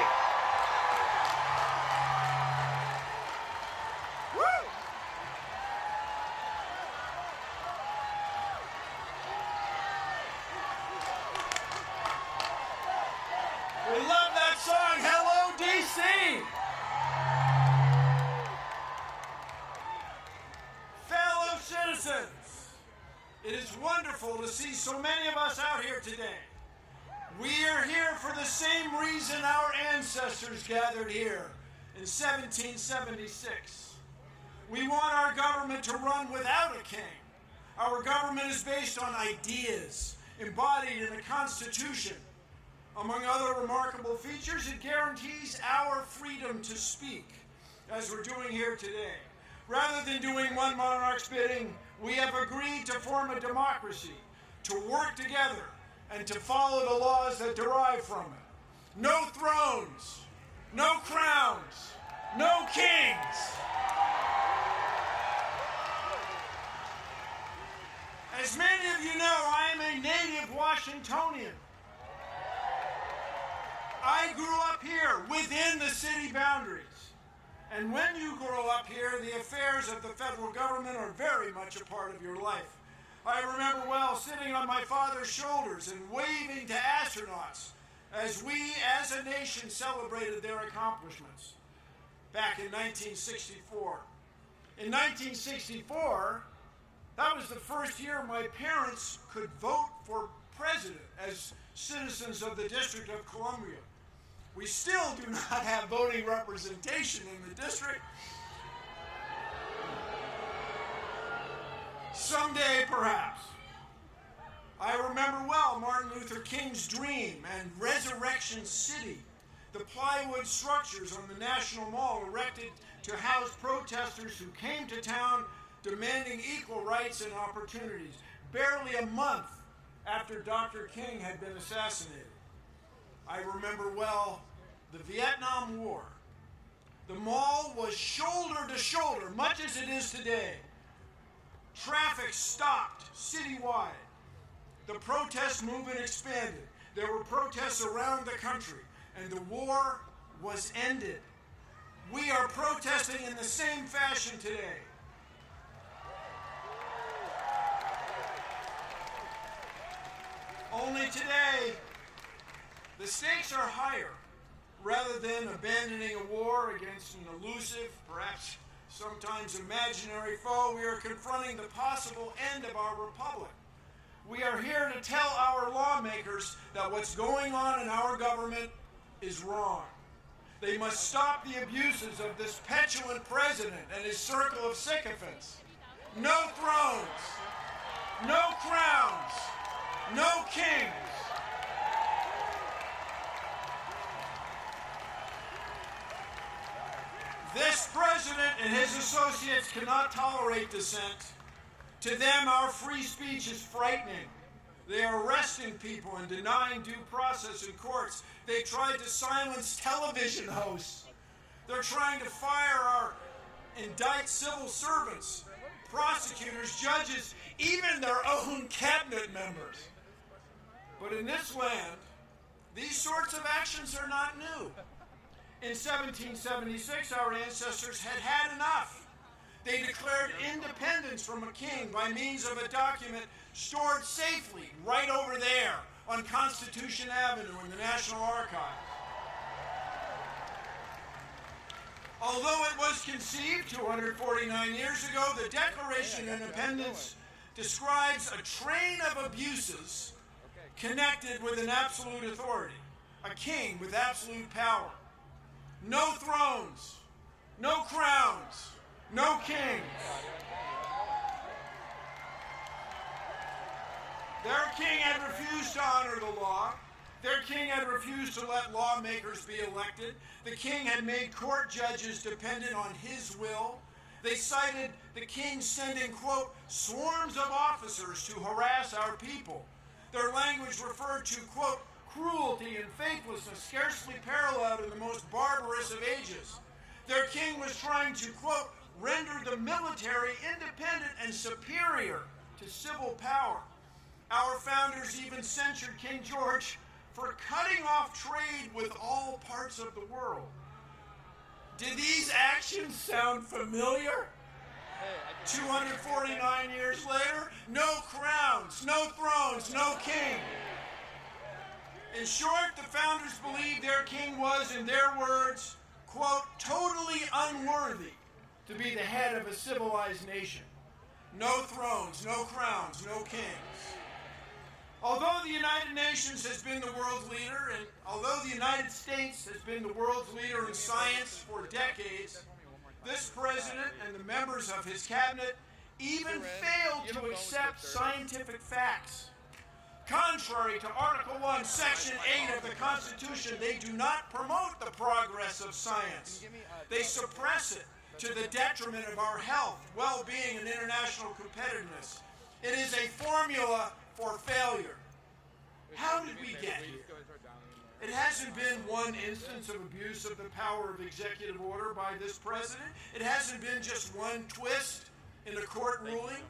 We love that song, Hello, DC! Fellow citizens, it is wonderful to see so many of us out here today. We are here for the same reason our ancestors gathered here in 1776. We want our government to run without a king. Our government is based on ideas embodied in the Constitution. Among other remarkable features, it guarantees our freedom to speak, as we're doing here today. Rather than doing one monarch's bidding, we have agreed to form a democracy, to work together, and to follow the laws that derive from it. No thrones, no crowns, no kings. As many of you know, I am a native Washingtonian. I grew up here within the city boundaries. And when you grow up here, the affairs of the federal government are very much a part of your life. I remember well sitting on my father's shoulders and waving to astronauts as we as a nation celebrated their accomplishments back in 1964. In 1964, that was the first year my parents could vote for president as citizens of the District of Columbia. We still do not have voting representation in the district. Someday, perhaps. I remember well Martin Luther King's dream and Resurrection City, the plywood structures on the National Mall erected to house protesters who came to town demanding equal rights and opportunities, barely a month after Dr. King had been assassinated. I remember well the Vietnam War. The mall was shoulder to shoulder, much as it is today. Traffic stopped citywide. The protest movement expanded. There were protests around the country, and the war was ended. We are protesting in the same fashion today. Only today, the stakes are higher. Rather than abandoning a war against an elusive, perhaps sometimes imaginary foe, we are confronting the possible end of our republic. We are here to tell our lawmakers that what's going on in our government is wrong. They must stop the abuses of this petulant president and his circle of sycophants. No thrones, no crowns, no kings. This president and his associates cannot tolerate dissent. To them, our free speech is frightening. They are arresting people and denying due process in courts. They tried to silence television hosts. They're trying to fire indict civil servants, prosecutors, judges, even their own cabinet members. But in this land, these sorts of actions are not new. In 1776, our ancestors had had enough. They declared independence from a king by means of a document stored safely right over there on Constitution Avenue in the National Archives. Although it was conceived 249 years ago, the Declaration of Independence describes a train of abuses connected with an absolute authority, a king with absolute power. No thrones, no crowns, no kings. Their king had refused to honor the law. Their king had refused to let lawmakers be elected. The king had made court judges dependent on his will. They cited the king sending, quote, swarms of officers to harass our people. Their language referred to, quote, cruelty and faithlessness scarcely paralleled in the most barbarous of ages. Their king was trying to, quote, render the military independent and superior to civil power. Our founders even censured King George for cutting off trade with all parts of the world. Did these actions sound familiar? 249 years later, no crowns, no thrones, no king. In short, the founders believed their king was, in their words, quote, totally unworthy to be the head of a civilized nation. No thrones, no crowns, no kings. Although the United Nations has been the world's leader, and although the United States has been the world's leader in science for decades, this president and the members of his cabinet even failed to accept scientific facts. Contrary to Article 1, Section 8 of the Constitution, they do not promote the progress of science. They suppress it to the detriment of our health, well-being, and international competitiveness. It is a formula for failure. How did we get here? It hasn't been one instance of abuse of the power of executive order by this president. It hasn't been just one twist in a court ruling.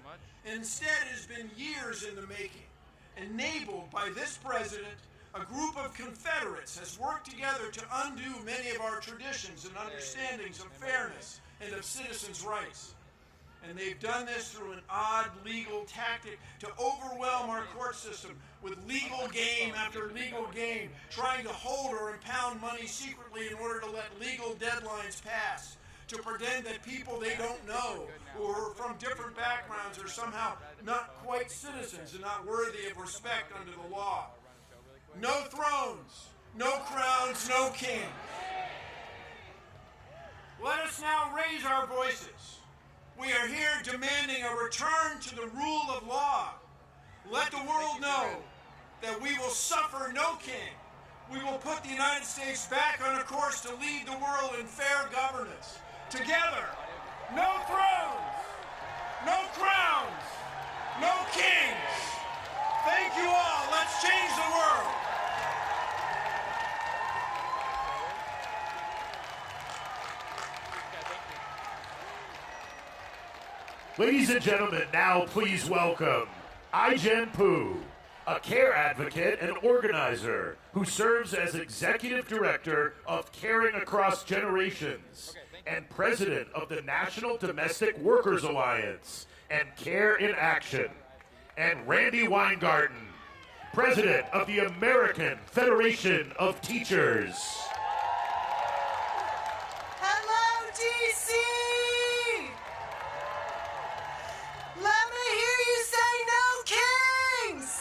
Instead, it has been years in the making. Enabled by this president, a group of Confederates has worked together to undo many of our traditions and understandings of fairness and of citizens' rights. And they've done this through an odd legal tactic to overwhelm our court system with legal game after legal game, trying to hold or impound money secretly in order to let legal deadlines pass, to pretend that people they don't know, who are from different backgrounds, are somehow not quite citizens and not worthy of respect under the law. No thrones, no crowns, no king. Let us now raise our voices. We are here demanding a return to the rule of law. Let the world know that we will suffer no king. We will put the United States back on a course to lead the world in fair governance. Together, no thrones, no crowns, no kings. Thank you all. Let's change the world. Ladies and gentlemen, now please welcome I-Jen Poo, a care advocate and organizer who serves as Executive Director of Caring Across Generations and President of the National Domestic Workers Alliance and Care in Action, and Randy Weingarten, President of the American Federation of Teachers. Hello, DC! Let me hear you say no kings!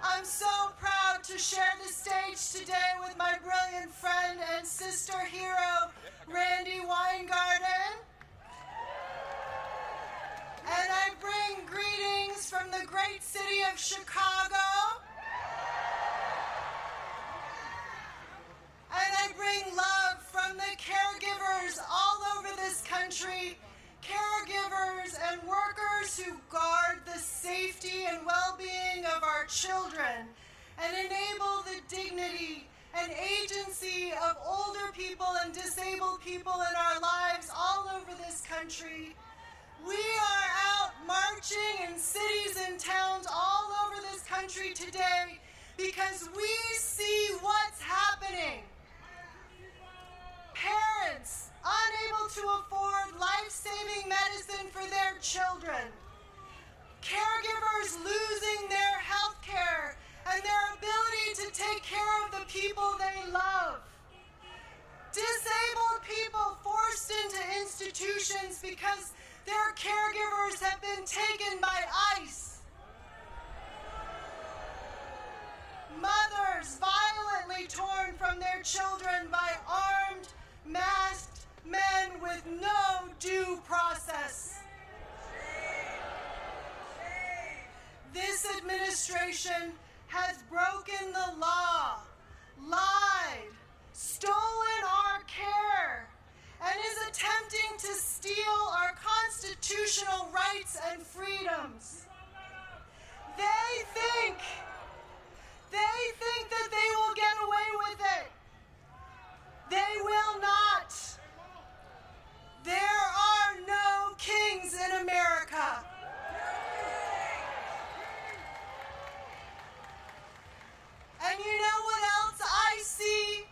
I'm so proud to share the stage today with my brilliant friend and sister hero, Randy Weingarten. And I bring greetings from the great city of Chicago. And I bring love from the caregivers all over this country, caregivers and workers who guard the safety and well-being of our children and enable the dignity and agency of older people and disabled people in our lives all over this country. We are out marching in cities and towns all over this country today because we see what's happening. Parents unable to afford life-saving medicine for their children. Caregivers losing their health care and their ability to take care of the people they love. Disabled people forced into institutions because their caregivers have been taken by ICE. Mothers violently torn from their children by armed, masked men with no due process. This administration has broken the law, lied, stolen our care, and is attempting to steal our constitutional rights and freedoms. They think that they will get away with it. They will not. There are no kings in America. And you know what else I see?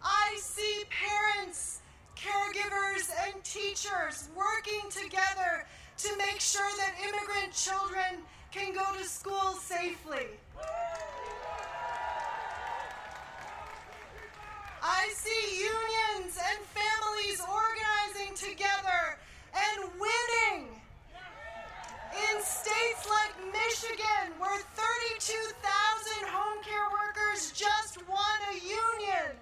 I see parents, caregivers, and teachers working together to make sure that immigrant children can go to school safely. I see unions and families organizing together and winning. In states like Michigan, where 32,000 home care workers just won a union.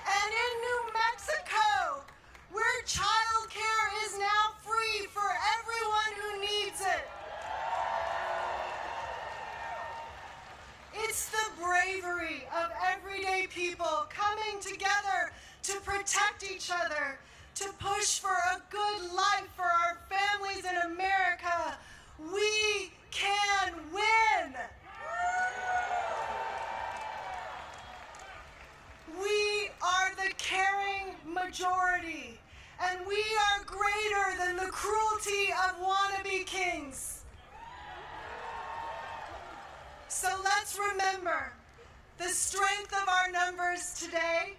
And in New Mexico, where child care is now free for everyone who needs it. It's the bravery of everyday people coming together to protect each other, to push for a good life for our families in America. We can win. We are the caring majority, and we are greater than the cruelty of wannabe kings. So let's remember the strength of our numbers today.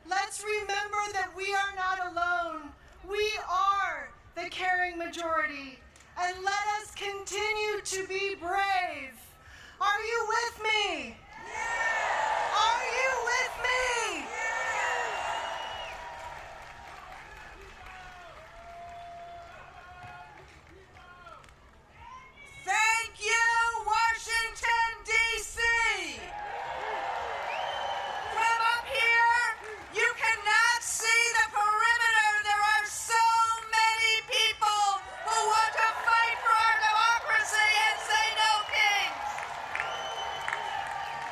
Let's remember that we are not alone. We are the caring majority. And let us continue to be brave. Are you with me? Yeah. Are you with me? Thank you, Washington, D.C. From up here, you cannot see the perimeter. There are so many people who want to fight for our democracy and say no kings.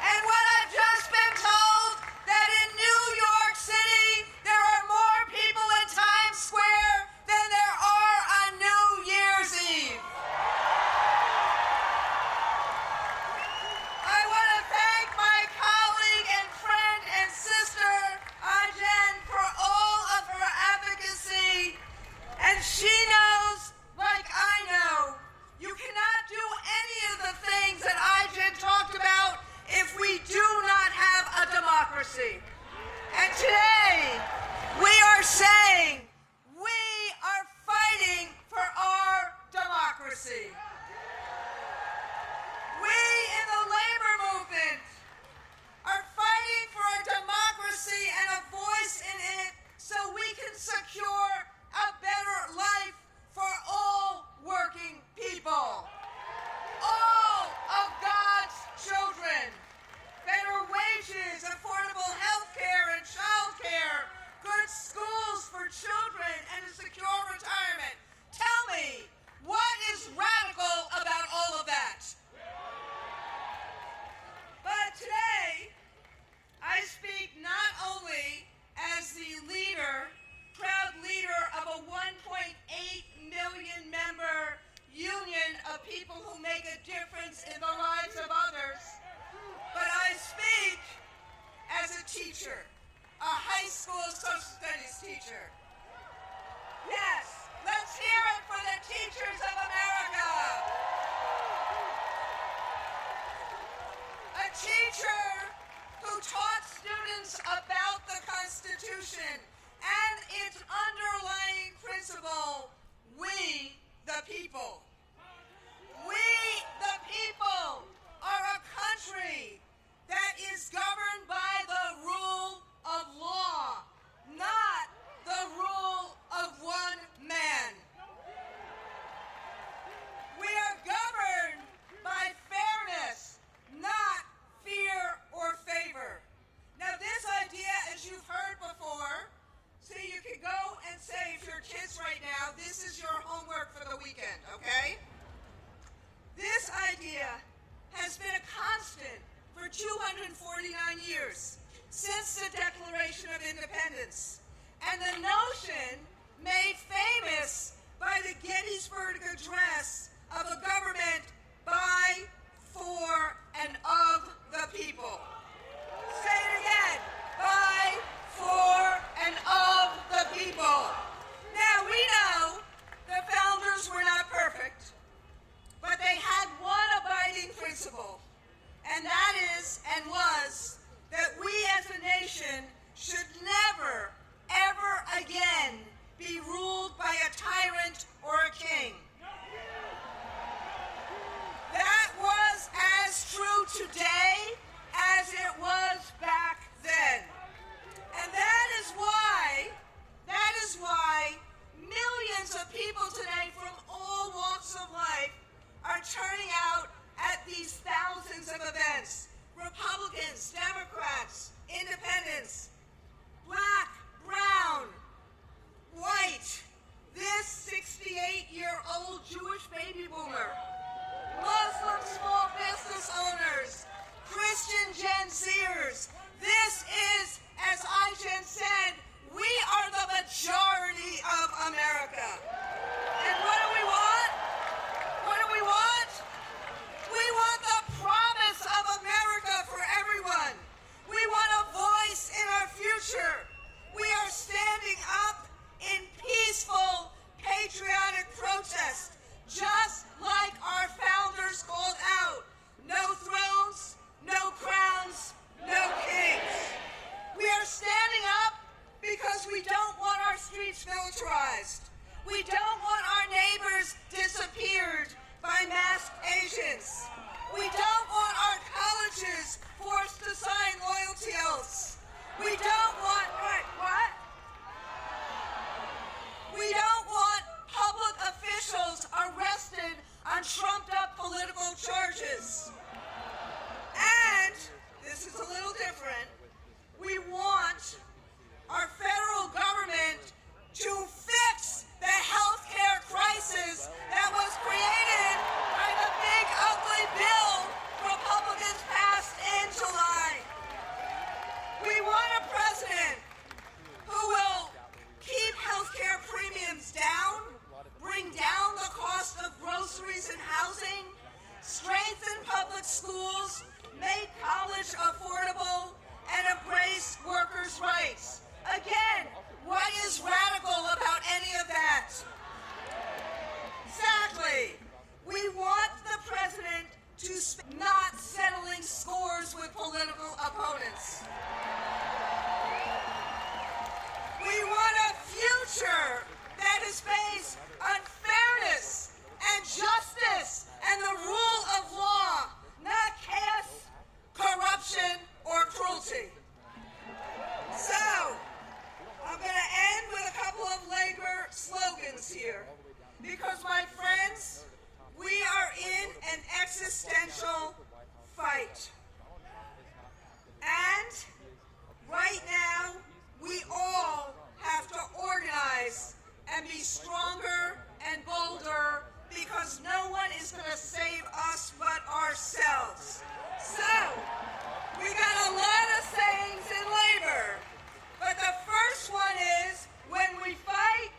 And what I've just been told, that in New York City, there are more people in Times Square than there are on New Year's Eve. I want to thank my colleague and friend and sister, Ajen, for all of her advocacy. And she knows, like I know, you cannot do any of the things that Ajen talked about if we do not have a democracy. And today, we are saying we are fighting for our democracy. We in the labor movement are fighting for a democracy and a voice in it so we can secure a better life for all working people. All of God's children. Better wages, affordable health care and child care, good schools for children, and a secure retirement. Tell me, what is radical about all of that? But today, I speak not only as the leader, proud leader of a 1.8 million member union of people who make a difference in the lives of others, but I speak as a teacher, a high school social studies teacher. Yes, let's hear it for the teachers of America. A teacher who taught students about the Constitution and its underlying principle, we the people. We the people are a country that is governed by the rule of law, not the rule of one man. We are governed by fairness, not fear or favor. Now this idea, as you've heard before, idea has been a constant for 249 years, since the Declaration of Independence, and the notion made famous by the Gettysburg Address of a government by, for, and of the people. Say it again. By, for, and of the people. Now, we know the founders were not perfect, but they had one abiding principle, and that is and was that we as a nation should never, ever again be ruled by a tyrant or a king. That was as true today as it was back then. And that is why millions of people today from all walks of life are turning out at these thousands of events. Republicans, Democrats, independents, black, brown, white, this 68-year-old Jewish baby boomer, Muslim small business owners, Christian Gen Zers. This is, as Ijen said, we are the majority of America. And what do we want? What do we want? We want the promise of America for everyone. We want a voice in our future. We are standing up in peaceful, patriotic protest, just like our founders called out. No thrones, no crowns, no kings. We are standing up because we don't want our streets militarized. We don't want our neighbors disappeared by masked Asians. We don't want our colleges forced to sign loyalty oaths. We don't want, what? We don't want public officials arrested on trumped-up political charges. And, this is a little different, we want our federal government to fix the healthcare crisis that was created by the big ugly bill Republicans passed in July. We want a president who will keep healthcare premiums down, bring down the cost of groceries and housing, strengthen public schools, make college affordable, and embrace workers' rights. Again, what is radical about any of that? Exactly. We want the president to not settling scores with political opponents. We want a future that is based on fairness and justice and the rule of law, not chaos, corruption, or cruelty. So, I'm going to end with a couple of labor slogans here, because my friends, we are in an existential fight. And right now, we all have to organize and be stronger and bolder, because no one is going to save us but ourselves. So, we got a lot of sayings in labor, but the first one is, when we fight,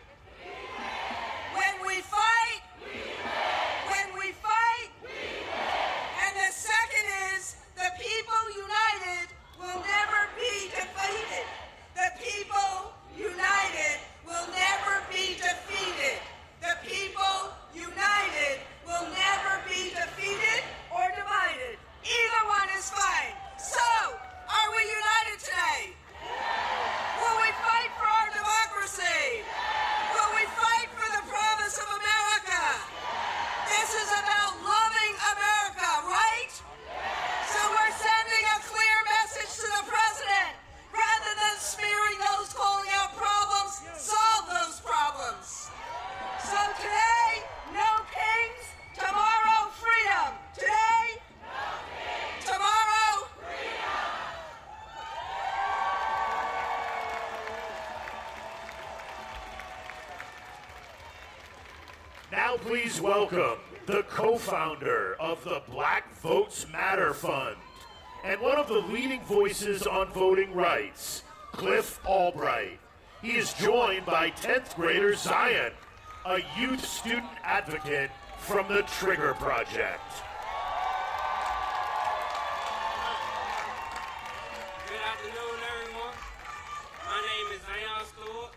when we fight, when we fight, and the second is, the people united will never be defeated. The people united will never be defeated. Now please welcome the co-founder of the Black Votes Matter Fund and one of the leading voices on voting rights, Cliff Albright. He is joined by 10th grader Zion, a youth student advocate from the Trigger Project. Good afternoon, everyone. My name is Zion Stewart.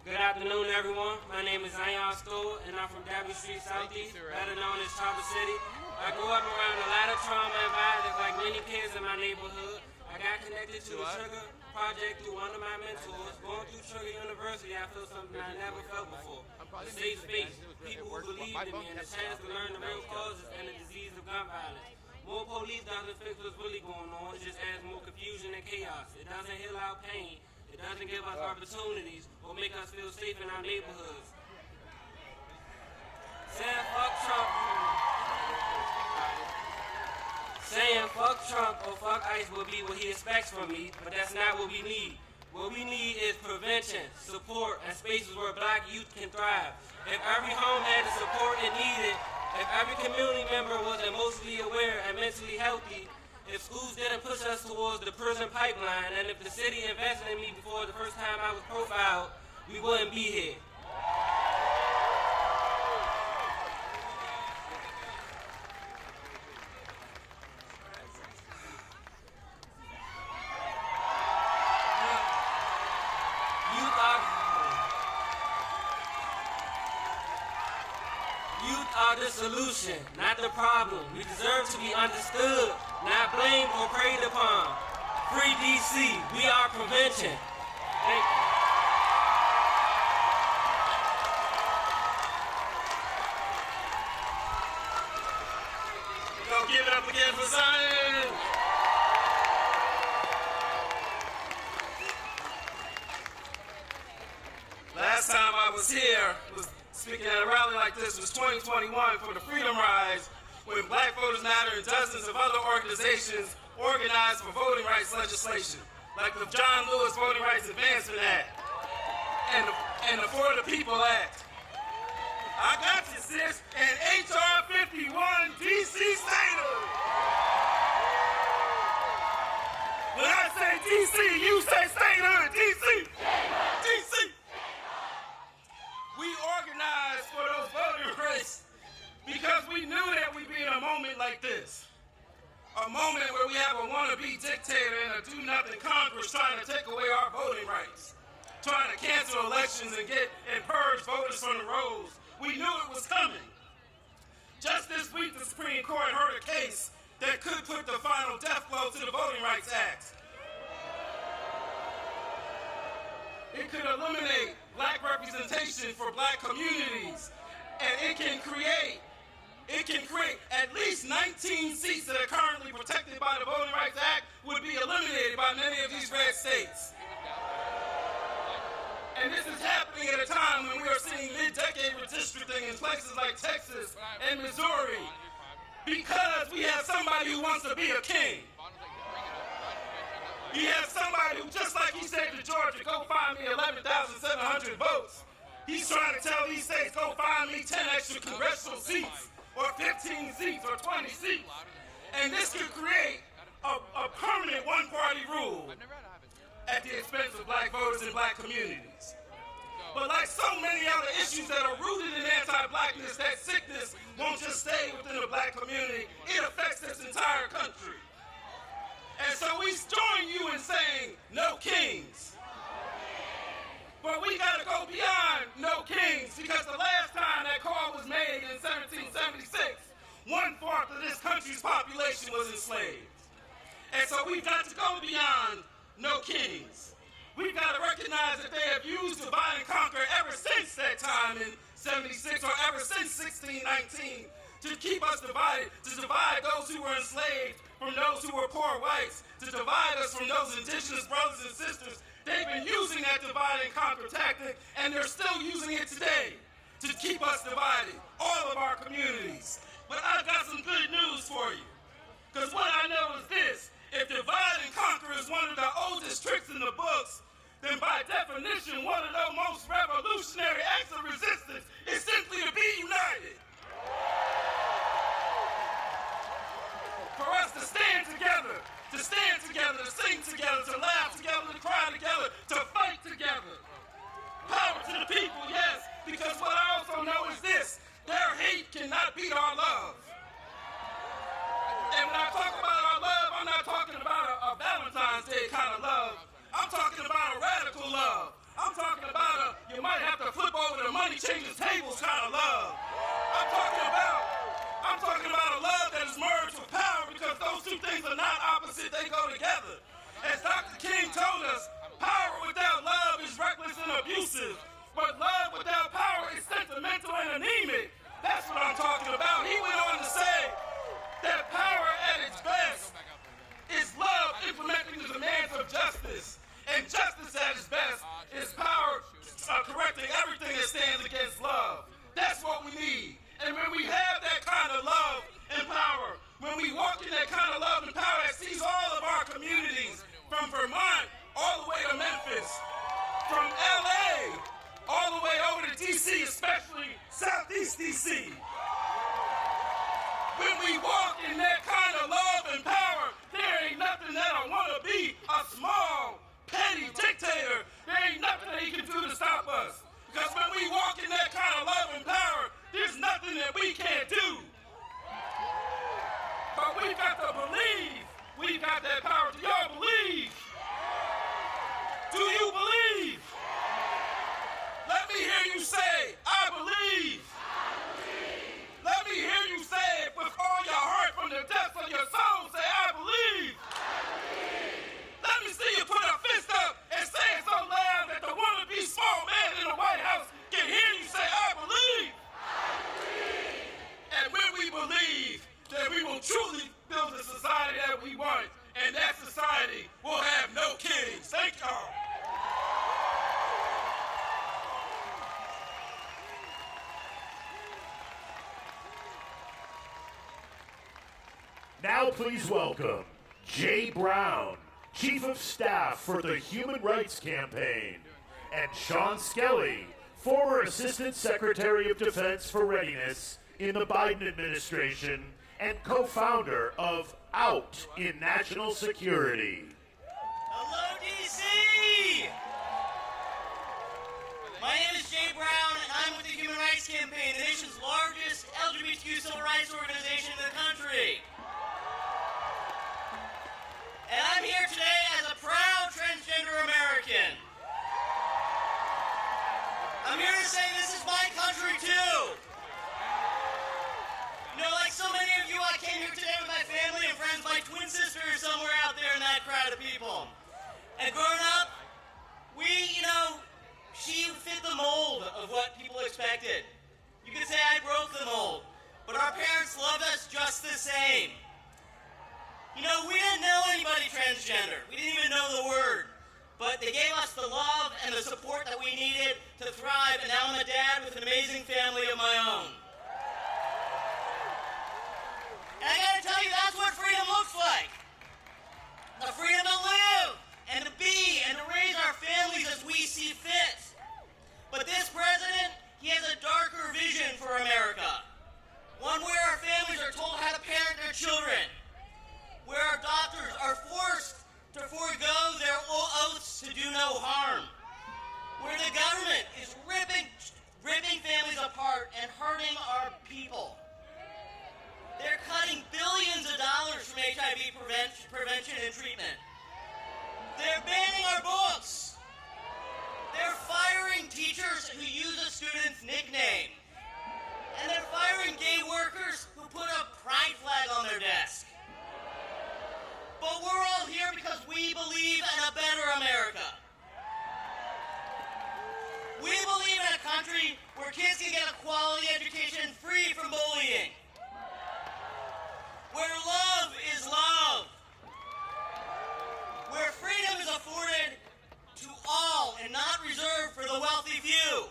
Good afternoon, everyone. My name is Zion Stewart, and I'm from W Street Southeast, better known as Traverse City. I grew up around a lot of trauma and violence, like many kids in my neighborhood. I got connected to the Trigger Project through one of my mentors. Going through Trigger University, I felt something I never felt before. A safe space, people who believed in me, and a chance to learn the real causes and the disease of gun violence. More police doesn't fix what's really going on, it just adds more confusion and chaos. It doesn't heal our pain. It doesn't give us opportunities or make us feel safe in our neighborhoods. Saying fuck Trump or fuck ICE will be what he expects from me, but that's not what we need. What we need is prevention, support, and spaces where Black youth can thrive. If every home had the support it needed, if every community member was emotionally aware and mentally healthy, if schools didn't push us towards the prison pipeline, and if the city invested in me before the first time I was profiled, we wouldn't be here. Youth are the solution, not the problem. We deserve to be understood, not blamed or preyed upon. Free DC, we are prevention. Thank you. Go give it up again for Zion. Last time I was here, speaking at a rally like this, was 2021 for the Freedom Rise, when Black Voters Matter and dozens of other organizations organized for voting rights legislation, like the John Lewis Voting Rights Advancement Act and the For the People Act. I got you, sis, and HR 51 DC statehood. When I say DC, you say statehood, DC. DC. We organized for those voting rights because we knew that we'd be in a moment like this. A moment where we have a wannabe dictator and a do-nothing Congress trying to take away our voting rights, trying to cancel elections and purge voters from the rolls. We knew it was coming. Just this week, the Supreme Court heard a case that could put the final death blow to the Voting Rights Act. It could eliminate Black representation for Black communities, and it can create at least 19 seats that are currently protected by the Voting Rights Act would be eliminated by many of these red states. And this is happening at a time when we are seeing mid-decade redistricting in places like Texas and Missouri because we have somebody who wants to be a king. You have somebody who, just like he said to Georgia, go find me 11,700 votes. He's trying to tell these states, go find me 10 extra congressional seats, or 15 seats, or 20 seats. And this could create a permanent one-party rule at the expense of Black voters and Black communities. But like so many other issues that are rooted in anti-Blackness, that sickness won't just stay within the Black community, it affects this entire country. And so we join you in saying, no kings. But we gotta go beyond no kings, because the last time that call was made in 1776, 1/4 of this country's population was enslaved. And so we've got to go beyond no kings. We've got to recognize that they have used divide and conquer ever since that time in 76, or ever since 1619, to keep us divided, to divide those who were enslaved from those who were poor whites, to divide us from those indigenous brothers and sisters. They've been using that divide and conquer tactic, and they're still using it today to keep us divided, all of our communities. But I've got some good news for you, because what I know is this: if divide and conquer is one of the oldest tricks in the books, then by definition, one of the most revolutionary acts of resistance is simply to be Because what I also know is this, their hate cannot beat our love. And when I talk about our love, I'm not talking about a Valentine's Day kind of love. I'm talking about a radical love. I'm talking about you might have to flip over the money changes tables kind of love. I'm talking about a love that is merged with power, because those two things are not opposite, they go together. As Dr. King told us, power without love is reckless and abusive, but love without power is sentimental and anemic. That's what I'm talking about. He went on to say that power at its best is love implementing the demands of justice. And justice at its best is power correcting everything that stands against love. That's what we need. And when we have that kind of love and power, when we walk in that kind of love and power that sees all of our communities, from Vermont all the way to Memphis, from LA all the way over to DC, especially Southeast DC. When we walk in that kind of love and power, there ain't nothing that I want to be a small, petty dictator. There ain't nothing that he can do to stop us. Because when we walk in that kind of love and power, there's nothing that we can't do. But we've got to believe we've got that power. Do y'all believe? Do you believe? Let me hear you say, I believe. Let me hear you say it with all your heart from the depths of your soul. Say, I believe. Let me see you put a fist up and say it so loud that the wannabe small man in the White House can hear you say, I believe. And when we believe, then we will truly build the society that we want. And that society will have no kings. Thank y'all. Now please welcome Jay Brown, Chief of Staff for the Human Rights Campaign, and Sean Skelly, former Assistant Secretary of Defense for Readiness in the Biden administration and co-founder of Out in National Security. Hello, DC! My name is Jay Brown, and I'm with the Human Rights Campaign, the nation's largest LGBTQ civil rights organization in the country. And I'm here today as a proud transgender American. I'm here to say this is my country too. You know, like so many of you, I came here today with my family and friends. My twin sister is somewhere out there in that crowd of people. And growing up, she fit the mold of what people expected. You could say I broke the mold, but our parents loved us just the same. You know, we didn't know anybody transgender. We didn't even know the word. But they gave us the love and the support that we needed to thrive, and now I'm a dad with an amazing family of my own. And I gotta tell you, that's what freedom looks like. The freedom to live, and to be, and to raise our families as we see fit. But this president, he has a darker vision for America. One where our families are told how to parent their children. Where our doctors are forced to forego their oaths to do no harm. Where the government is ripping families apart and hurting our people. They're cutting billions of dollars from HIV prevention and treatment. They're banning our books. They're firing teachers who use a student's nickname. And they're firing gay workers who put a pride flag on their desk. But we're all here because we believe in a better America. We believe in a country where kids can get a quality education free from bullying. Where love is love. Where freedom is afforded to all and not reserved for the wealthy few.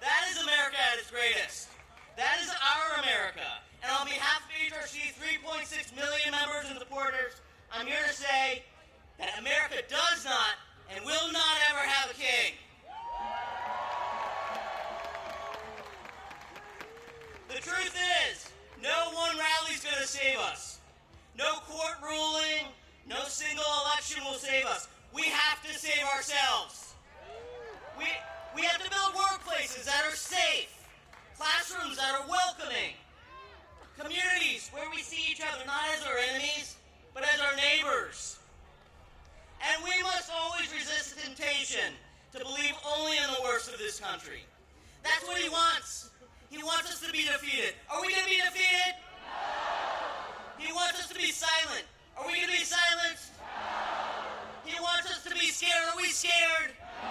That is America at its greatest. That is our America. And on behalf of HRC's 3.6 million members and supporters, I'm here to say that America does not and will not ever have a king. believe only in the worst of this country. That's what he wants. He wants us to be defeated. Are we going to be defeated? No. He wants us to be silent. Are we going to be silenced? No. He wants us to be scared. Are we scared? No.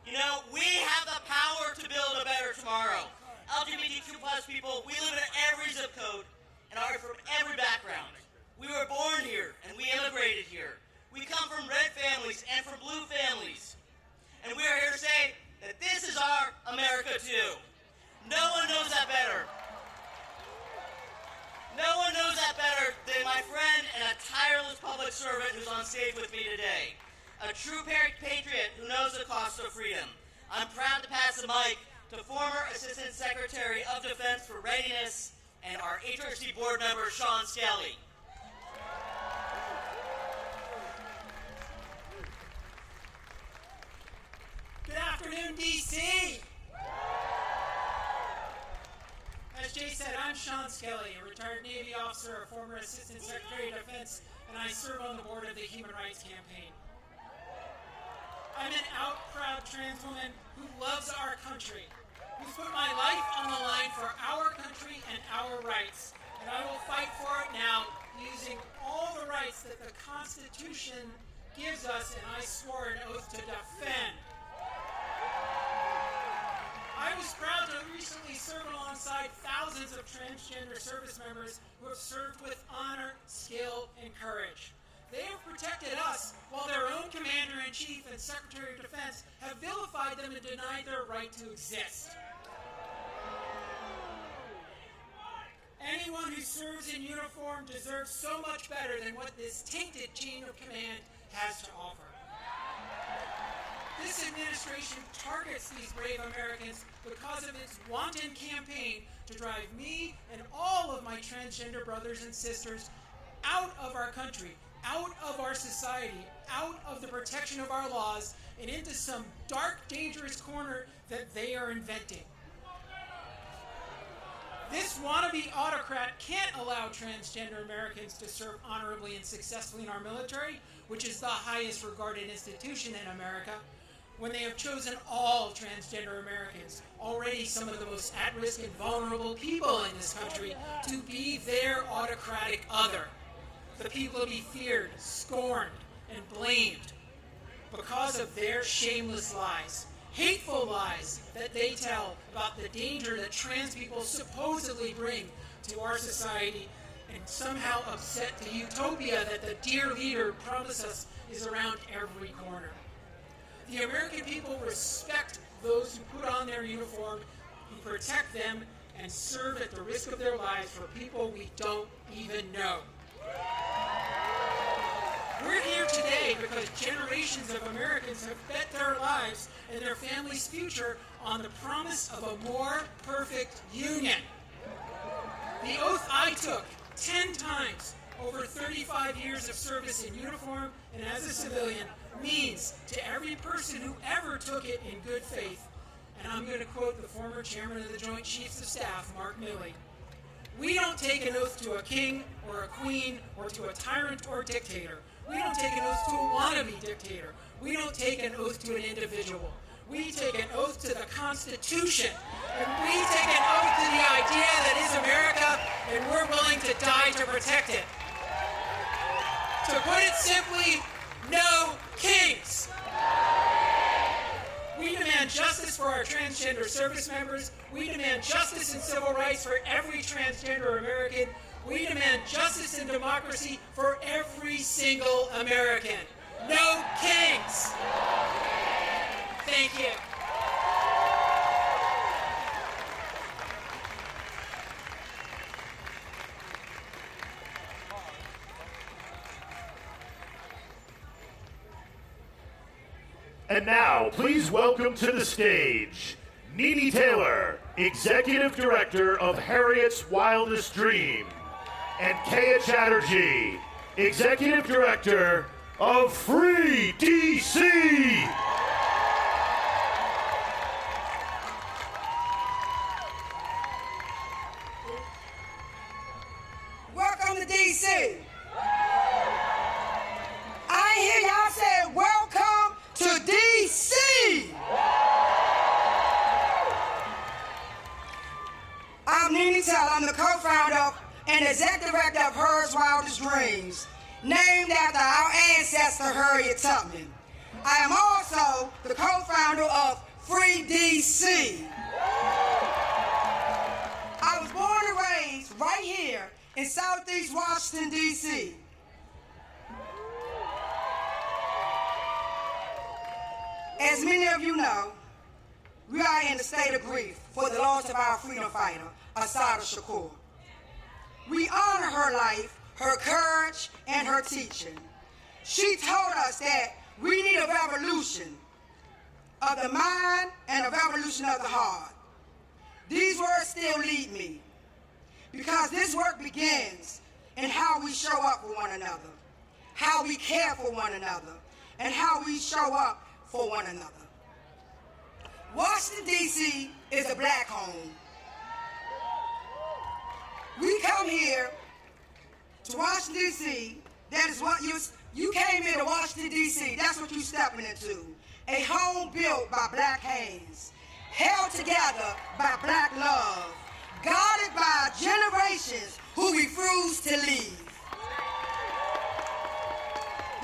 You know, we have the power to build a better tomorrow. LGBTQ plus people, we live in every zip code and are from every background. We were born here and we immigrated here. We come from red families and from blue families. And we are here to say that this is our America too. No one knows that better. No one knows that better than my friend and a tireless public servant who's on stage with me today. A true patriot who knows the cost of freedom. I'm proud to pass the mic to former Assistant Secretary of Defense for Readiness and our HRC board member, Sean Skelly. Good afternoon, D.C. As Jay said, I'm Sean Skelly, a retired Navy officer, a former Assistant Secretary of Defense, and I serve on the board of the Human Rights Campaign. I'm an out proud trans woman who loves our country, who's put my life on the line for our country and our rights, and I will fight for it now using all the rights that the Constitution gives us, and I swore an oath to defend. I was proud to recently serve alongside thousands of transgender service members who have served with honor, skill, and courage. They have protected us while their own Commander-in-Chief and Secretary of Defense have vilified them and denied their right to exist. Anyone who serves in uniform deserves so much better than what this tainted chain of command has to offer. This administration targets these brave Americans because of its wanton campaign to drive me and all of my transgender brothers and sisters out of our country, out of our society, out of the protection of our laws, and into some dark, dangerous corner that they are inventing. This wannabe autocrat can't allow transgender Americans to serve honorably and successfully in our military, which is the highest regarded institution in America, when they have chosen all transgender Americans, already some of the most at-risk and vulnerable people in this country, to be their autocratic other. The people to be feared, scorned, and blamed because of their shameless lies. Hateful lies that they tell about the danger that trans people supposedly bring to our society, and somehow upset the utopia that the dear leader promised us is around every corner. The American people respect those who put on their uniform, who protect them, and serve at the risk of their lives for people we don't even know. We're here today because generations of Americans have bet their lives and their families' future on the promise of a more perfect union. The oath I took 10 times over 35 years of service in uniform and as a civilian means to every person who ever took it in good faith, and I'm going to quote the former chairman of the Joint Chiefs of Staff, Mark Milley, "We don't take an oath to a king or a queen or to a tyrant or dictator. We don't take an oath to a wannabe dictator. We don't take an oath to an individual. We take an oath to the Constitution, and we take an oath to the idea that is America, and we're willing to die to protect it." To put it simply, no kings. We demand justice for our transgender service members. We demand justice and civil rights for every transgender American. We demand justice and democracy for every single American. No kings. Thank you. And now, please welcome to the stage, Nene Taylor, Executive Director of Harriet's Wildest Dream, and Kaya Chatterjee, Executive Director of Free DC. Welcome to DC. I hear y'all say welcome to DC. and executive director of Hers Wildest Dreams, named after our ancestor Harriet Tubman. I am also the co-founder of Free DC. I was born and raised right here in Southeast Washington, D.C. As many of you know, we are in a state of grief for the loss of our freedom fighter, Assata Shakur. We honor her life, her courage, and her teaching. She told us that we need a revolution of the mind and a revolution of the heart. These words still lead me, because this work begins in how we show up for one another, how we care for one another, and how we show up for one another. Washington, D.C. is a black home. We come here to Washington, D.C., that is what you came here to Washington, D.C., that's what you're stepping into. A home built by black hands, held together by black love, guarded by generations who refuse to leave.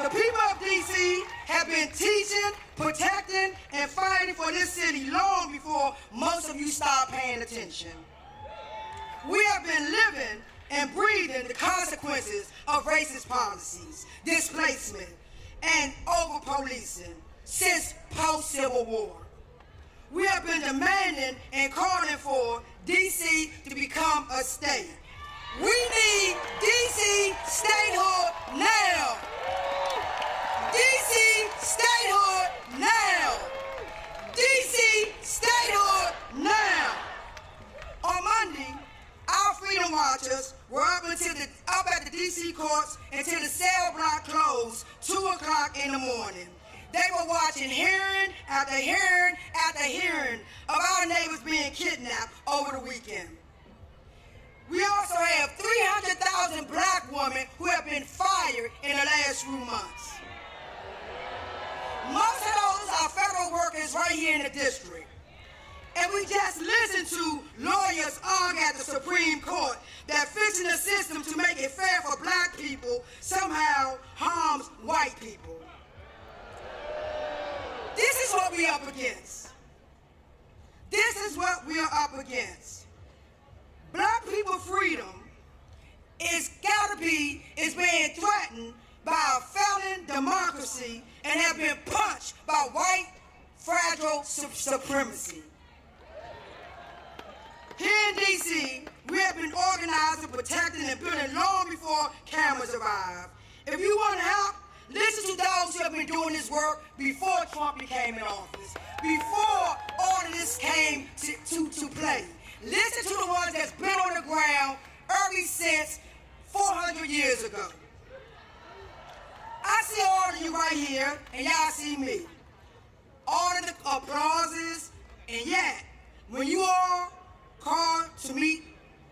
The people of D.C. have been teaching, protecting, and fighting for this city long before most of you start paying attention. We have been living and breathing the consequences of racist policies, displacement, and over-policing since post-Civil War. We have been demanding and calling for D.C. to become a state. We need D.C. statehood now. D.C. statehood now. D.C. statehood now. On Monday, our freedom marchers were up at the D.C. courts until the cell block closed 2 o'clock in the morning. They were watching hearing after hearing after hearing of our neighbors being kidnapped over the weekend. We also have 300,000 black women who have been fired in the last few months. Most of those are federal workers right here in the district. And we just listened to lawyers argue at the Supreme Court that fixing the system to make it fair for black people somehow harms white people. This is what we're up against. This is what we are up against. Black people's freedom is being threatened by a failing democracy and have been punched by white fragile supremacy. Here in D.C., we have been organizing, protecting, and building long before cameras arrived. If you want help, listen to those who have been doing this work before Trump became in office, before all of this came to play. Listen to the ones that's been on the ground ever since 400 years ago. I see all of you right here, and y'all see me. All of the applauses, and yet, when you all called to meet,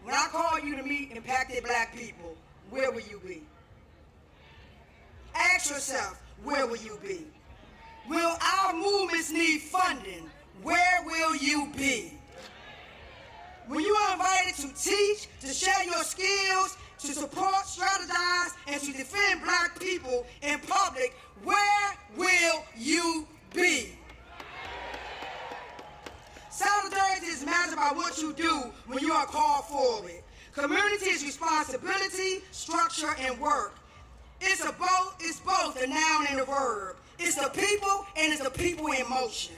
when I call you to meet impacted black people, where will you be? Ask yourself, where will you be? Will our movements need funding? Where will you be? When you are invited to teach, to share your skills, to support, strategize, and to defend black people in public, where will you be? Solidarity is measured by what you do when you are called forward. Community is responsibility, structure, and work. It's both a noun and a verb. It's the people and it's the people in motion.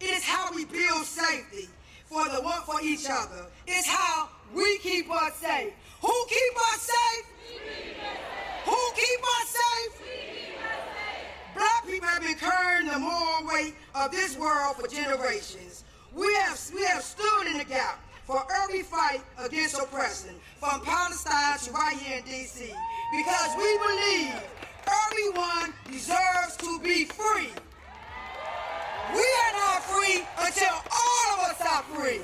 It is how we build safety for each other. It's how we keep us safe. Who keep us safe? Who keep us safe? Black people have been carrying the moral weight of this world for generations. We have stood in the gap for every fight against oppression, from Palestine to right here in D.C., because we believe everyone deserves to be free. We are not free until all of us are free.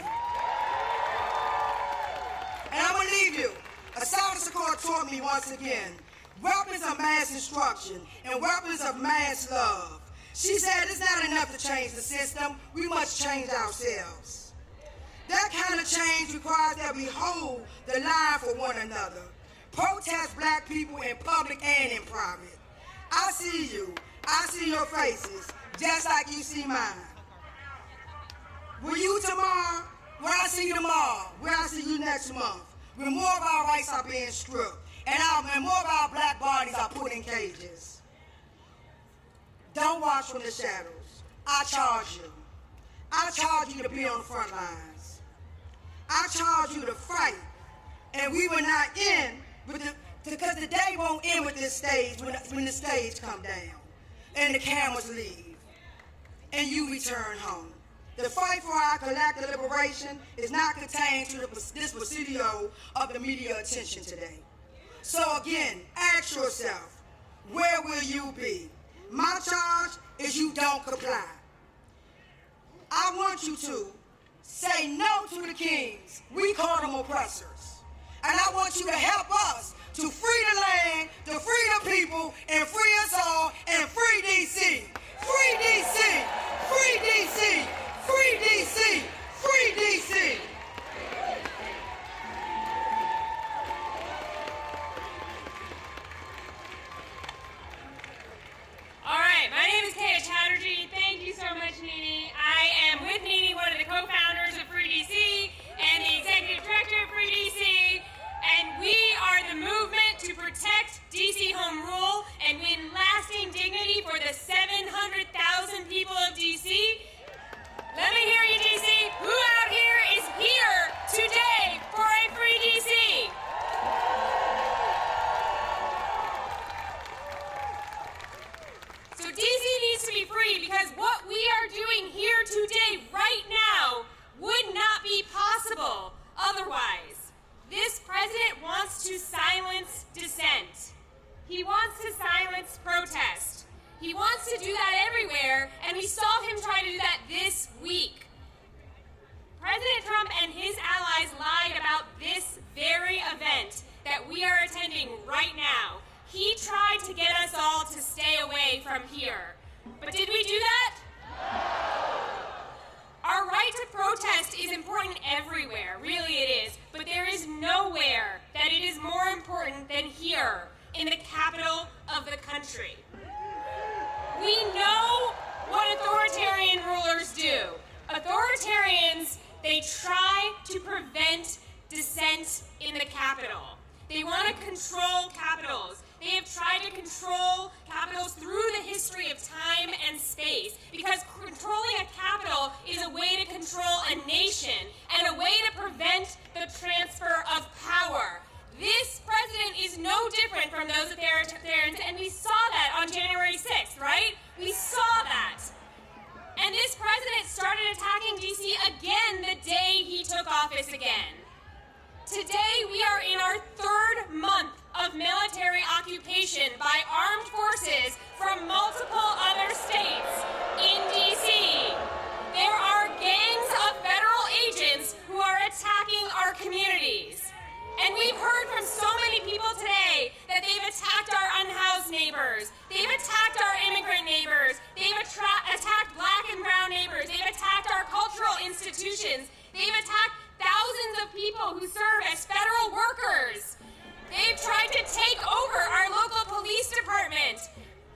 And I'm going to leave you. Assata Shakur taught me once again, weapons of mass instruction and weapons of mass love. She said it's not enough to change the system, we must change ourselves. That kind of change requires that we hold the line for one another. Protest black people in public and in private. I see you. I see your faces, just like you see mine. Will you tomorrow? Will I see you tomorrow? Will I see you next month? When more of our rights are being stripped and more of our black bodies are put in cages. Don't watch from the shadows. I charge you. I charge you to be on the front lines. I charge you to fight. And we will not end with because the day won't end with this stage when the stage come down and the cameras leave and you return home. The fight for our collective liberation is not contained to this presidio of the media attention today. So again, ask yourself, where will you be? My charge is you don't comply. I want you to say no to the kings. We call them oppressors. And I want you to help us to free the land, to free the people, and free us all, and free DC. Free DC! Free DC! Free DC! Free DC! All right, my name is Kaya Chatterjee. Thank you so much, Nini. I am with Nini, one of the co-founders of Free DC and the executive director of Free DC. And we are the movement to protect DC home rule and win lasting dignity for the 700,000 people of DC. Let me hear you, DC. Who out here is here today for a Free DC? So DC needs to be free because what we are doing here today, right now, would not be possible otherwise. This president wants to silence dissent. He wants to silence protest. He wants to do that everywhere, and we saw him try to do that this week. President Trump and his allies lied about this very event that we are attending right now. He tried to get us all to stay away from here. But did we do that? Our right to protest is important everywhere, really it is, but there is nowhere that it is more important than here, in the capital of the country. We know what authoritarian rulers do. Authoritarians, they try to prevent dissent in the capital. They want to control capitals. They have tried to control capitals through the history of time and space because controlling a capital is a way to control a nation and a way to prevent the transfer of power. This president is no different from those authoritarians, and we saw that on January 6th, right? We saw that. And this president started attacking DC again the day he took office again. Today, we are in our third month of military occupation by armed forces from multiple other states in D.C. There are gangs of federal agents who are attacking our communities. And we've heard from so many people today that they've attacked our unhoused neighbors. They've attacked our immigrant neighbors. They've attacked black and brown neighbors. They've attacked our cultural institutions. They've attacked thousands of people who serve as federal workers. They've tried to take over our local police department.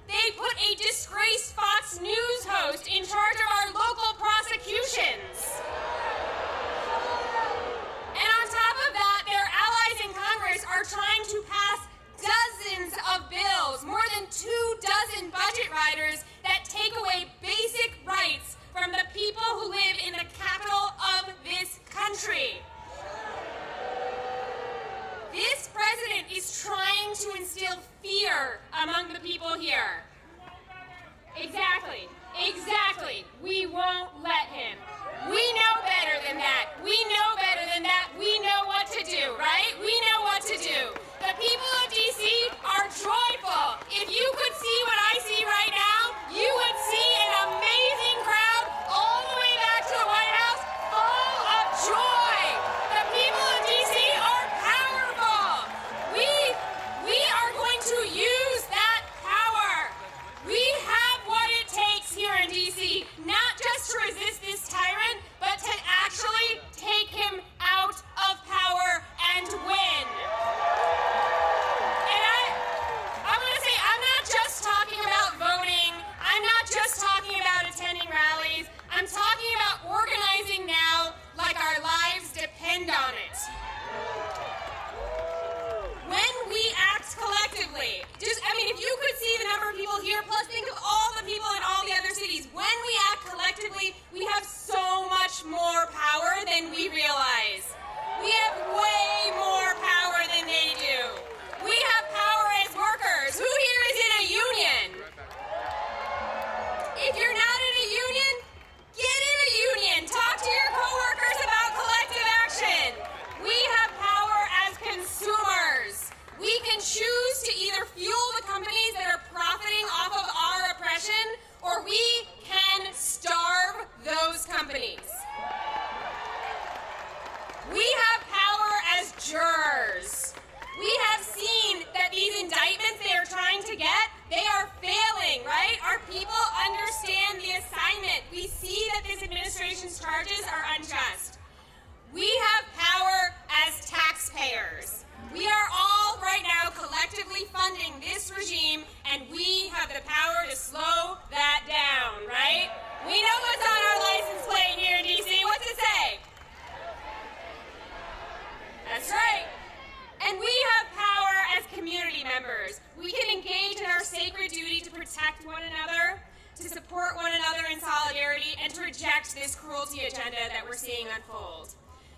They put a disgraced Fox News host in charge of our local prosecutions. And on top of that, their allies in Congress are trying to pass dozens of bills, more than 24 budget riders that take away basic rights from the people who live in the capital of this country. This president is trying to instill fear among the people here. Exactly. We won't let him. We know better than that. We know better than that. We know what to do, right? We know what to do. The people of DC are joyful. If you could see what I see right now, you would see an amazing crowd all the way back to the White House full of joy. The people of DC are powerful. We are going to use that power. administration's charges are unjust. We have power as taxpayers. We are all right now collectively funding this regime, and we have the power to slow that down, right? We know what's on our license plate here in DC. What's it say? That's right. And we have power as community members. We can engage in our sacred duty to protect one another, to support one another in solidarity, and to reject this cruelty agenda that we're seeing unfold.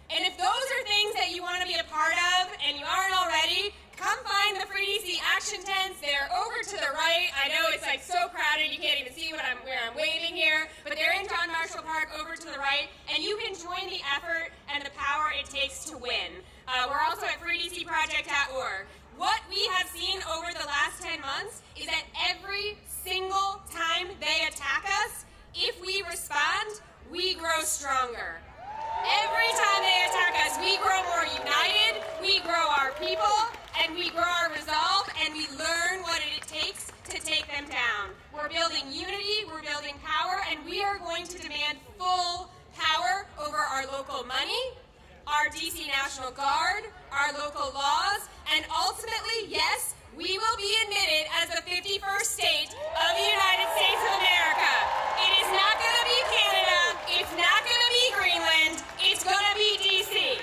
And if those are things that you want to be a part of and you aren't already, come find the Free DC action tents. They're over to the right. I know it's like so crowded you can't even see where I'm waving here, but they're in John Marshall Park over to the right, and you can join the effort and the power it takes to win. We're also at freedcproject.org. What we have seen over the last 10 months is that every single time they attack us, if we respond, we grow stronger. Every time they attack us, we grow more united, we grow our people, and we grow our resolve, and we learn what it takes to take them down. We're building unity, we're building power, and we are going to demand full power over our local money, our DC National Guard, our local laws, and ultimately, yes, we will be admitted as the 51st state of the United States of America. It is not going to be Canada, it's not going to be Greenland, it's going to be DC.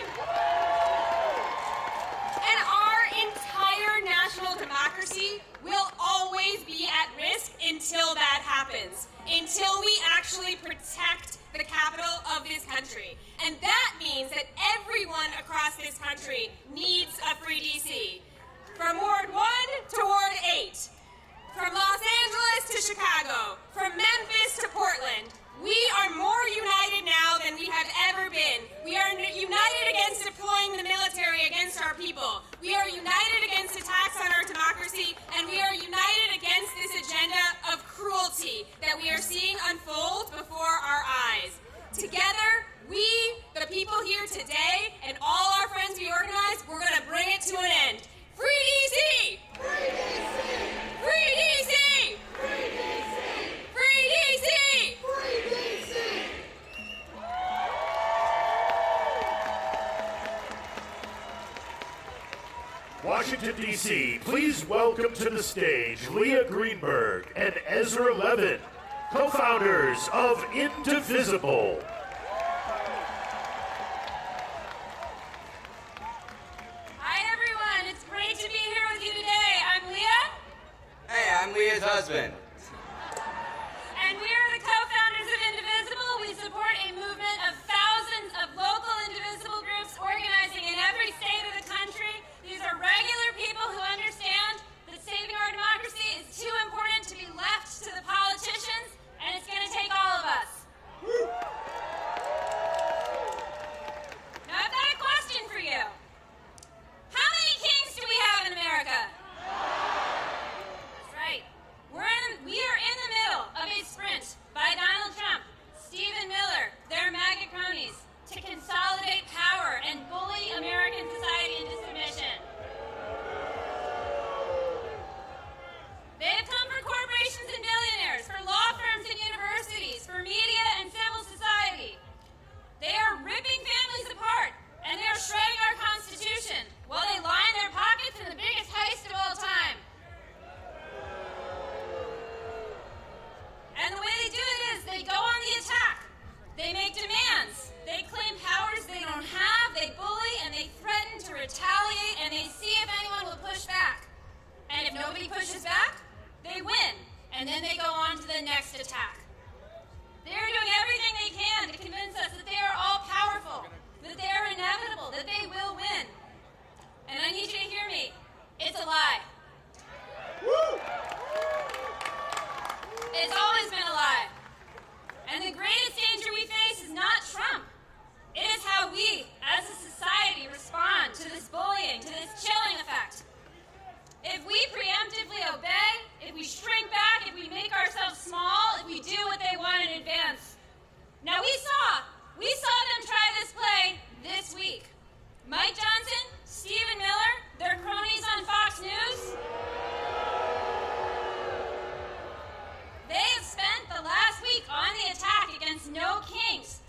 And our entire national democracy will always be at risk until that happens, until we actually protect the capital of this country. And that means that everyone across this country needs a free DC. From Ward 1 to Ward 8, from Los Angeles to Chicago, from Memphis to Portland, we are more united now than we have ever been. We are united against deploying the military against our people. We are united against attacks on our democracy, and we are united against this agenda of cruelty that we are seeing unfold before our eyes. Together, we, the people here today, and all our friends we organized, we're going to bring it to an end. Free DC! Free DC! Free DC! Free DC! Free DC! Free DC! Washington, D.C., please welcome to the stage Leah Greenberg and Ezra Levin, co-founders of Indivisible. I'm Leah's husband. And we are the co-founders of Indivisible. We support a movement of thousands of local indivisible groups organizing in every state of the country. These are regular people who understand that saving our democracy is too important to be left to the politicians, and it's going to take all of us. Now, I've got a question for you. How many kings do we have in America? We are in the middle of a sprint by Donald Trump, Stephen Miller, their MAGA cronies, to consolidate power and bully American society into submission. They have come for corporations and billionaires, for law firms and universities, for media and civil society. They are ripping families apart, and they are shredding our Constitution while they line their pockets in the biggest heist of all time. And the way they do it is they go on the attack. They make demands. They claim powers they don't have. They bully and they threaten to retaliate, and they see if anyone will push back. And if nobody pushes back, they win. And then they go on to the next attack. They're doing everything they can to convince us that they are all powerful, that they are inevitable, that they will win. And I need you to hear me. It's a lie. Woo! It's always been a lie. And the greatest danger we face is not Trump. It is how we, as a society, respond to this bullying, to this chilling effect. If we preemptively obey, if we shrink back, if we make ourselves small, if we do what they want in advance. Now we saw them try this play this week. Mike Johnson, Stephen Miller, their cronies on Fox News. They have spent the last week on the attack against no kings,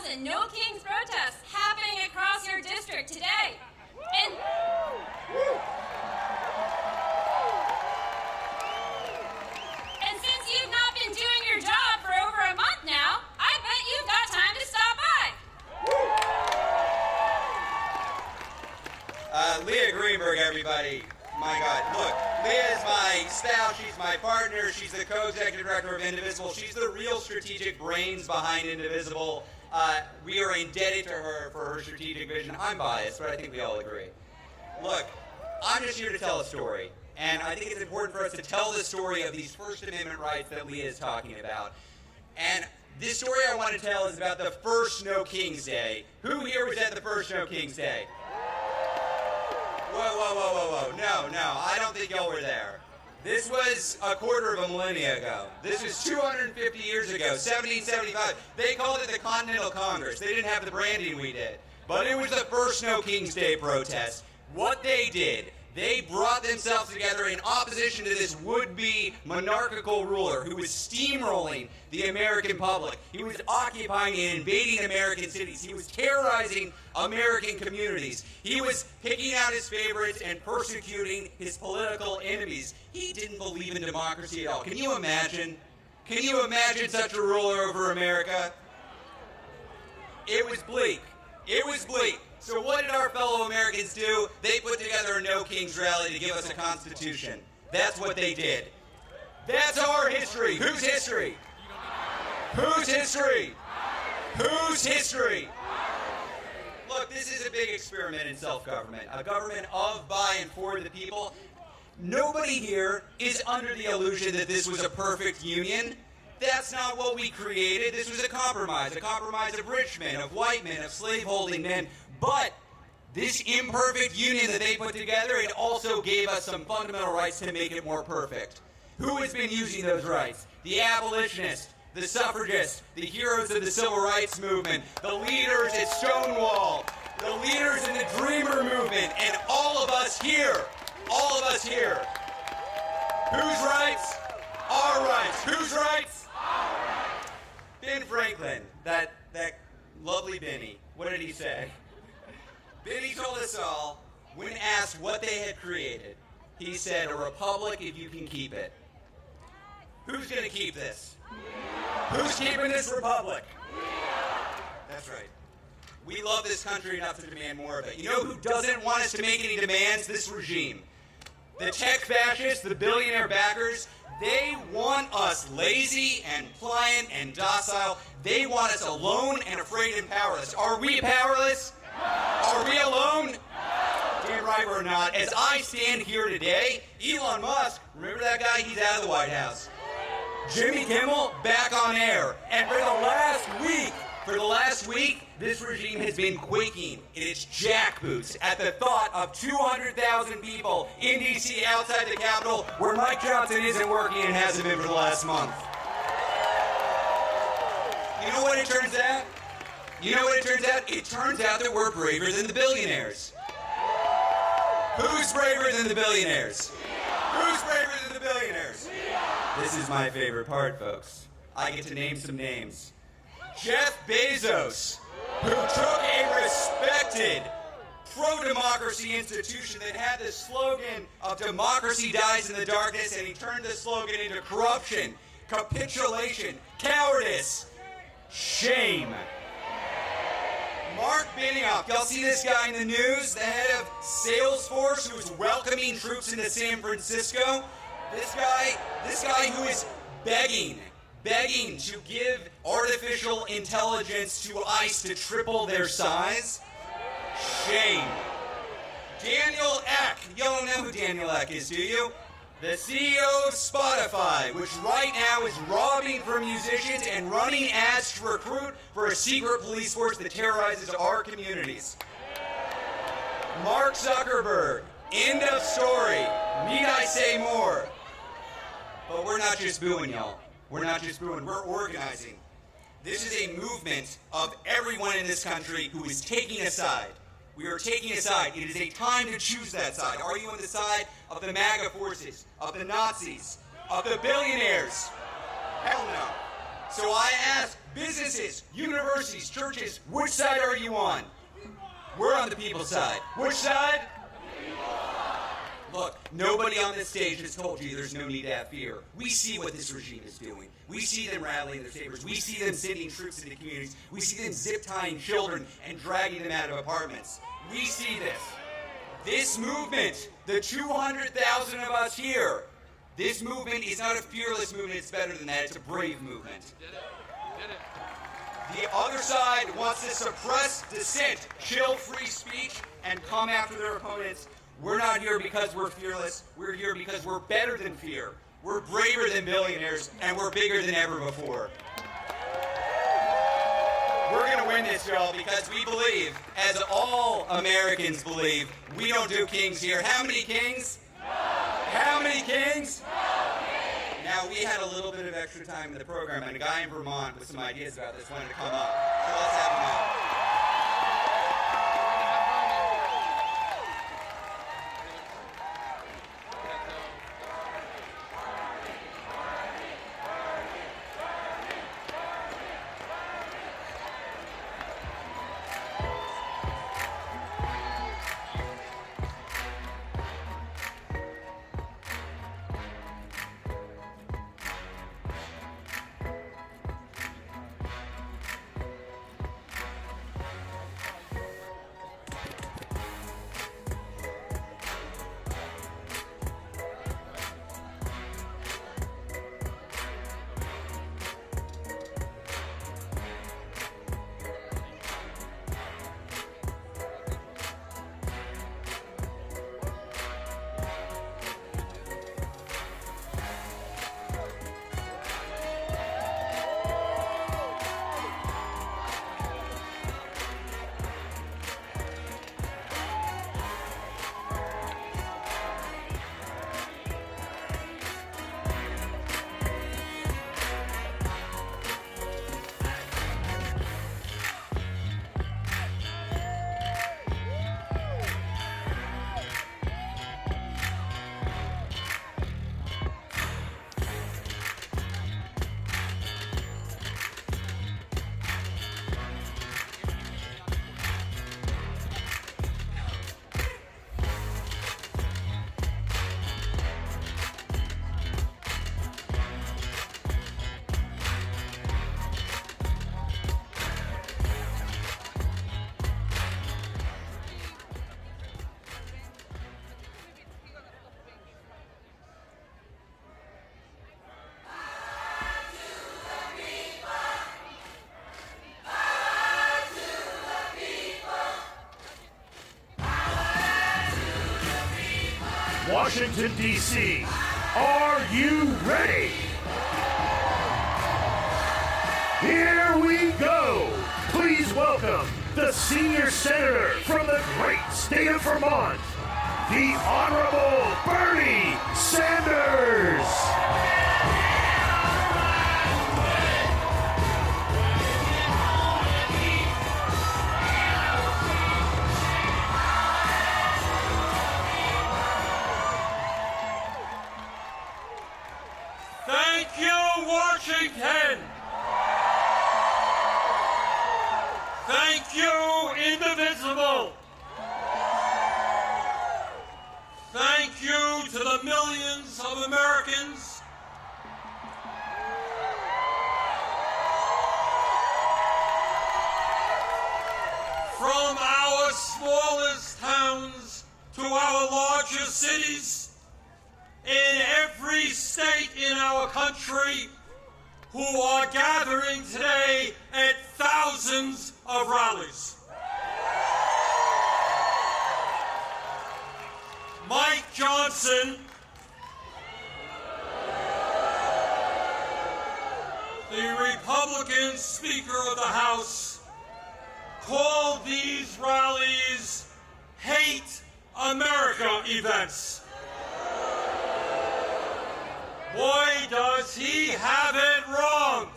2,000 No Kings protests happening across your district today. And since you've not been doing your job for over a month now, I bet you've got time to stop by. Leah Greenberg, everybody. My God. Look, Leah is my spouse. She's my partner. She's the co-executive director of Indivisible. She's the real strategic brains behind Indivisible. We are indebted to her for her strategic vision. I'm biased, but I think we all agree. Look, I'm just here to tell a story. And I think it's important for us to tell the story of these First Amendment rights that Leah is talking about. And this story I want to tell is about the first No Kings Day. Who here was at the first No Kings Day? Whoa. No, I don't think y'all were there. This was a quarter of a millennia ago. This was 250 years ago, 1775. They called it the Continental Congress. They didn't have the branding we did. But it was the first No Kings Day protest. What they did, they brought themselves together in opposition to this would-be monarchical ruler who was steamrolling the American public. He was occupying and invading American cities. He was terrorizing American communities. He was picking out his favorites and persecuting his political enemies. He didn't believe in democracy at all. Can you imagine? Can you imagine such a ruler over America? It was bleak. It was bleak. So what did our fellow Americans do? They put together a No Kings rally to give us a constitution. That's what they did. That's our history. Whose history? Whose history? Whose history? Look, this is a big experiment in self-government. A government of, by, and for the people. Nobody here is under the illusion that this was a perfect union. That's not what we created. This was a compromise of rich men, of white men, of slave-holding men. But this imperfect union that they put together, it also gave us some fundamental rights to make it more perfect. Who has been using those rights? The abolitionists, the suffragists, the heroes of the civil rights movement, the leaders at Stonewall, the leaders in the Dreamer movement, and all of us here. All of us here. Whose rights? Our rights. Whose rights? Our rights. Ben Franklin, that lovely Benny, what did he say? Benny told us all, when asked what they had created, he said, a republic if you can keep it. Who's going to keep this? Who's keeping this republic? That's right. We love this country enough to demand more of it. You know who doesn't want us to make any demands? This regime. The tech fascists, the billionaire backers, they want us lazy and pliant and docile. They want us alone and afraid and powerless. Are we powerless? Are we alone? Damn right we're not. As I stand here today, Elon Musk, remember that guy? He's out of the White House. Jimmy Kimmel, back on air. And for the last week, this regime has been quaking in its jackboots at the thought of 200,000 people in D.C. outside the Capitol where Mike Johnson isn't working and hasn't been for the last month. You know what it turns out? It turns out that we're braver than the billionaires. Who's braver than the billionaires? Who's braver than the billionaires? This is my favorite part, folks. I get to name some names. Jeff Bezos, who took a respected pro-democracy institution that had the slogan of democracy dies in the darkness, and he turned the slogan into corruption, capitulation, cowardice, shame. Mark Benioff, y'all see this guy in the news, the head of Salesforce, who is welcoming troops into San Francisco? This guy who is begging to give artificial intelligence to ICE to triple their size? Shame. Daniel Ek, you don't know who Daniel Ek is, do you? The CEO of Spotify, which right now is robbing from musicians and running ads to recruit for a secret police force that terrorizes our communities. Mark Zuckerberg, end of story. Need I say more? But we're not just booing, y'all. We're not just booing, we're organizing. This is a movement of everyone in this country who is taking a side. We are taking a side. It is a time to choose that side. Are you on the side of the MAGA forces, of the Nazis, of the billionaires? Hell no. So I ask, businesses, universities, churches, which side are you on? We're on the people's side. Which side? Look, nobody on this stage has told you there's no need to have fear. We see what this regime is doing. We see them rallying their sabers. We see them sending troops into communities. We see them zip-tying children and dragging them out of apartments. We see this. This movement, the 200,000 of us here, this movement is not a fearless movement. It's better than that. It's a brave movement. The other side wants to suppress dissent, chill free speech, and come after their opponents. We're not here because we're fearless. We're here because we're better than fear. We're braver than billionaires, and we're bigger than ever before. We're going to win this, y'all, because we believe, as all Americans believe, we don't do kings here. How many kings? No. How many kings? No. Now, we had a little bit of extra time in the program, and a guy in Vermont with some ideas about this wanted to come up. So let's have him out. Washington, D.C., are you ready? Here we go. Please welcome the senior senator from the great state of Vermont, the Honorable Bernie Sanders. Thank you, Washington. Thank you, Indivisible. Thank you to the millions of Americans from our smallest towns to our largest cities, in every state in our country, who are gathering today at thousands of rallies. Mike Johnson, the Republican Speaker of the House, called these rallies Hate America events. Boy, does he have it wrong.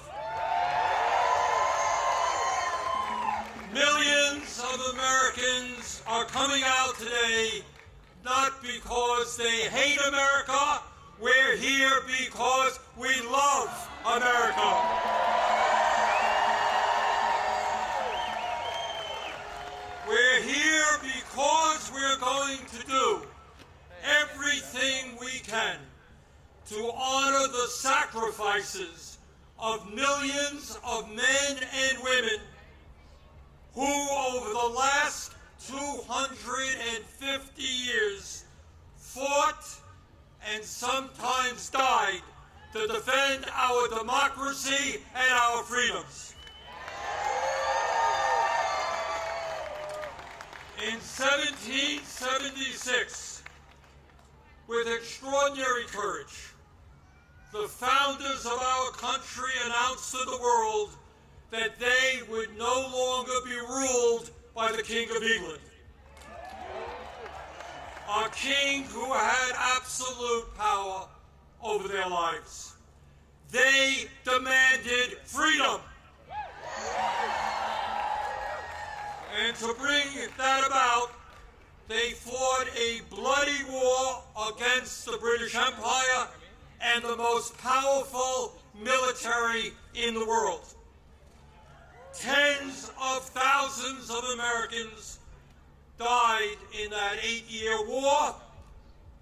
Millions of Americans are coming out today not because they hate America. We're here because we love America. can to honor the sacrifices of millions of men and women who, over the last 250 years, fought and sometimes died to defend our democracy and our freedoms. In 1776, with extraordinary courage, the founders of our country announced to the world that they would no longer be ruled by the King of England. A king who had absolute power over their lives. They demanded freedom. And to bring that about, they fought a bloody war against the British Empire and the most powerful military in the world. Tens of thousands of Americans died in that 8-year war,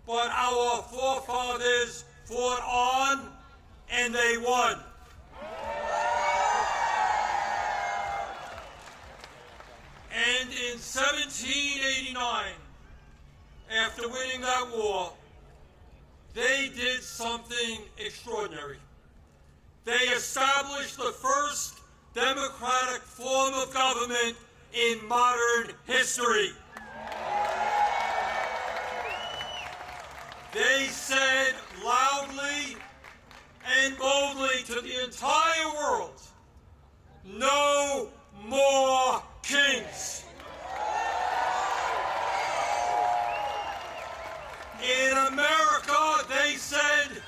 but our forefathers fought on and they won. And in 1789, after winning that war, they did something extraordinary. They established the first democratic form of government in modern history. They said loudly and boldly to the entire world, no more kings. In America, they said,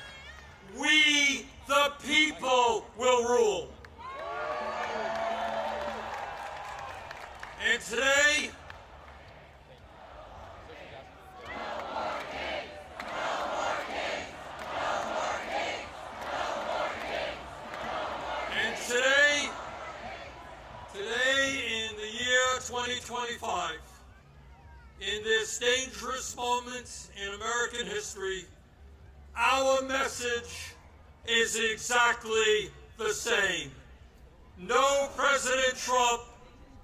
we the people will rule. And today, in the year 2025, in this dangerous moment in American history, our message is exactly the same. No, President Trump,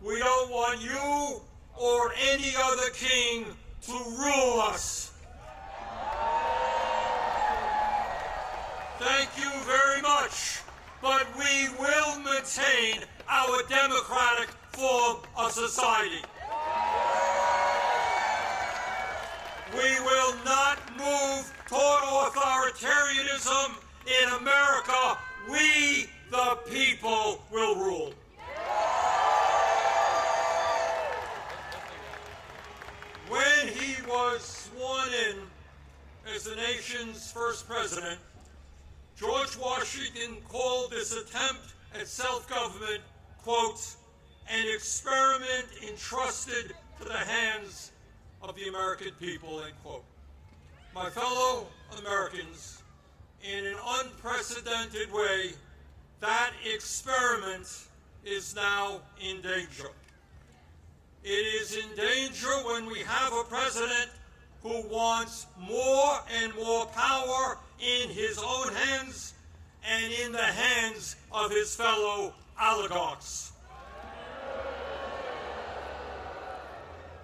we don't want you or any other king to rule us. Thank you very much, but we will maintain our democratic form of society. We will not move toward authoritarianism in America. We, the people, will rule. When he was sworn in as the nation's first president, George Washington called this attempt at self-government, quote, an experiment entrusted to the hands of the American people, end quote. My fellow Americans, in an unprecedented way, that experiment is now in danger. It is in danger when we have a president who wants more and more power in his own hands and in the hands of his fellow oligarchs.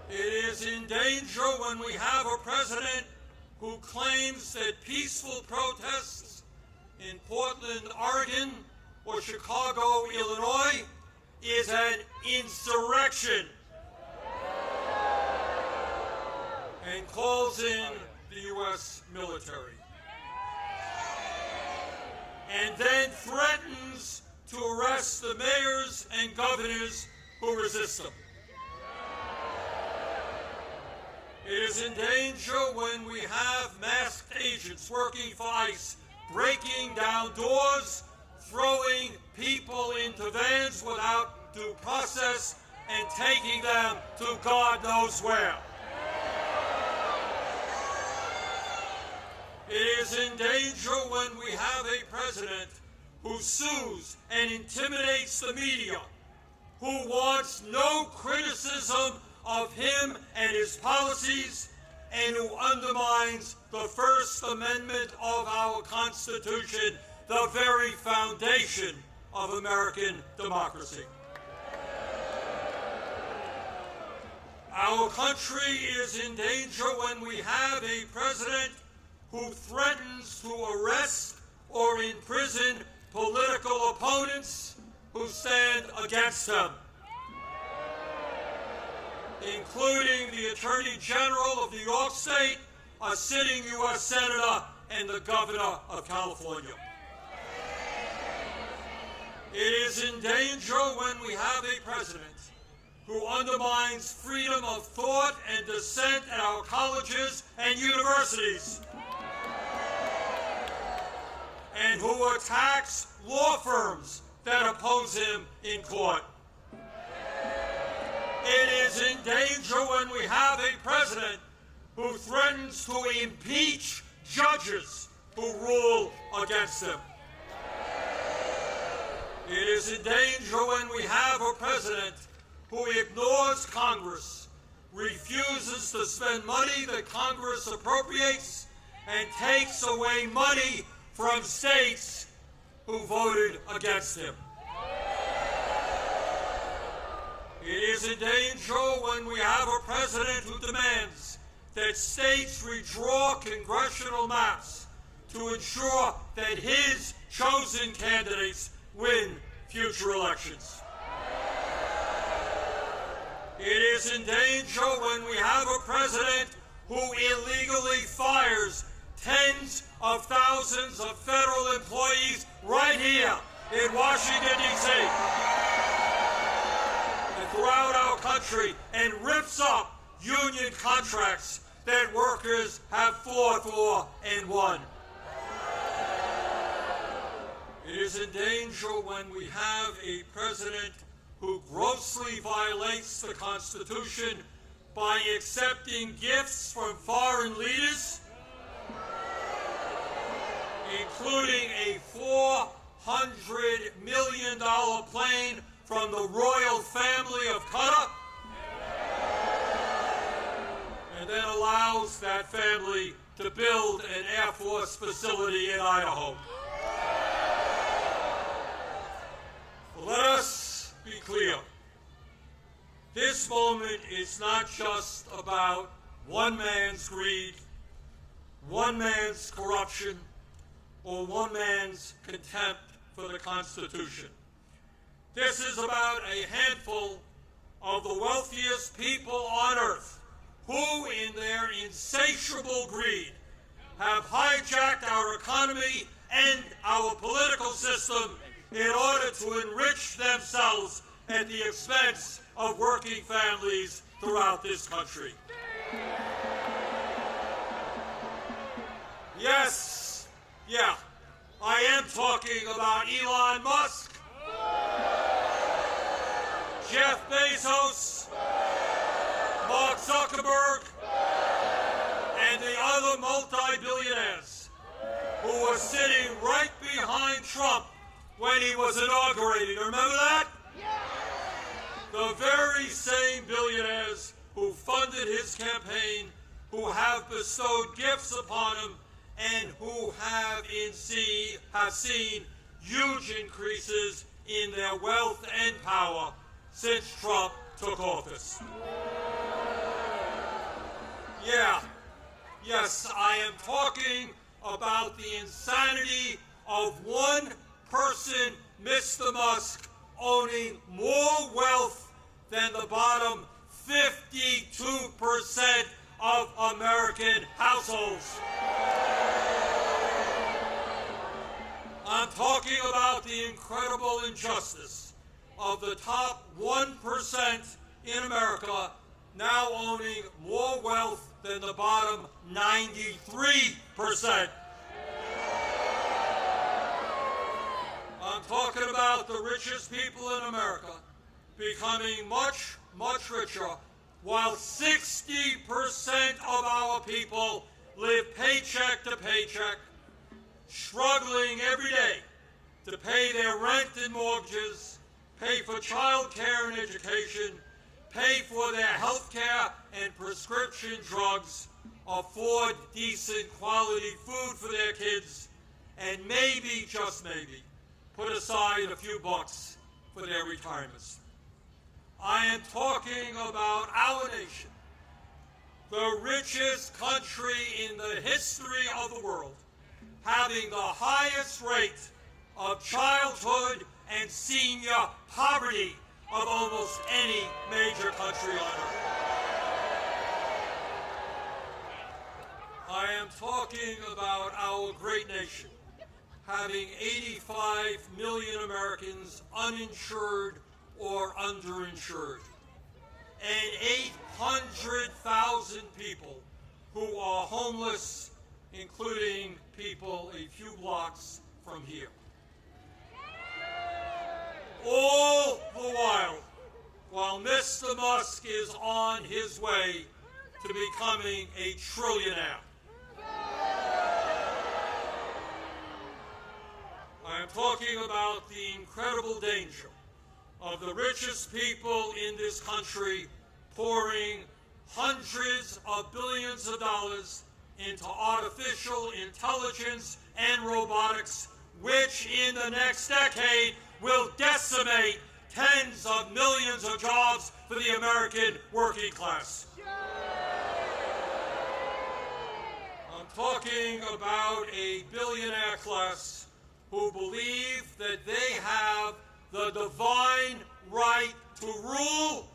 It is in danger when we have a president who claims that peaceful protests in Portland, Oregon, or Chicago, Illinois, is an insurrection, and calls in the U.S. military, and then threatens to arrest the mayors and governors who resist them. It is in danger when we have masked agents working for ICE, breaking down doors, throwing people into vans without due process, and taking them to God knows where. It is in danger when we have a president who sues and intimidates the media, who wants no criticism of him and his policies, and who undermines the First Amendment of our Constitution, the very foundation of American democracy. Our country is in danger when we have a president who threatens to arrest or imprison political opponents who stand against him, including the Attorney General of New York State, a sitting U.S. Senator, and the Governor of California. It is in danger when we have a president who undermines freedom of thought and dissent at our colleges and universities, and who attacks law firms that oppose him in court. It is in danger when we have a president who threatens to impeach judges who rule against him. It is in danger when we have a president who ignores Congress, refuses to spend money that Congress appropriates, and takes away money from states who voted against him. It is in danger when we have a president who demands that states redraw congressional maps to ensure that his chosen candidates win future elections. It is in danger when we have a president who illegally fires tens of thousands of federal employees right here in Washington, D.C. and throughout our country, and rips up union contracts that workers have fought for and won. It is in danger when we have a president who grossly violates the Constitution by accepting gifts from foreign leaders, including a $400 million plane from the royal family of Qatar, and then allows that family to build an Air Force facility in Idaho. Let us be clear. This moment is not just about one man's greed, one man's corruption, or one man's contempt for the Constitution. This is about a handful of the wealthiest people on earth who, in their insatiable greed, have hijacked our economy and our political system in order to enrich themselves at the expense of working families throughout this country. Yes, yeah, I am talking about Elon Musk, Jeff Bezos, Mark Zuckerberg, and the other multi-billionaires who were sitting right behind Trump when he was inaugurated. Remember that? The very same billionaires who funded his campaign, who have bestowed gifts upon him, and who have seen huge increases in their wealth and power since Trump took office. Yeah, yes, I am talking about the insanity of one person, Mr. Musk, owning more wealth than the bottom 52% of American households. I'm talking about the incredible injustice of the top 1% in America now owning more wealth than the bottom 93%. I'm talking about the richest people in America becoming much, much richer, while 60% of our people live paycheck to paycheck, struggling every day to pay their rent and mortgages, pay for child care and education, pay for their health care and prescription drugs, afford decent quality food for their kids, and maybe, just maybe, put aside a few bucks for their retirements. I am talking about our nation, the richest country in the history of the world, having the highest rate of childhood and senior poverty of almost any major country on earth. I am talking about our great nation, having 85 million Americans uninsured or underinsured, and 800,000 people who are homeless, including people a few blocks from here. All the while Mr. Musk is on his way to becoming a trillionaire. I am talking about the incredible danger of the richest people in this country pouring hundreds of billions of dollars into artificial intelligence and robotics, which in the next decade will decimate tens of millions of jobs for the American working class. I'm talking about a billionaire class who believe that they have the divine right to rule,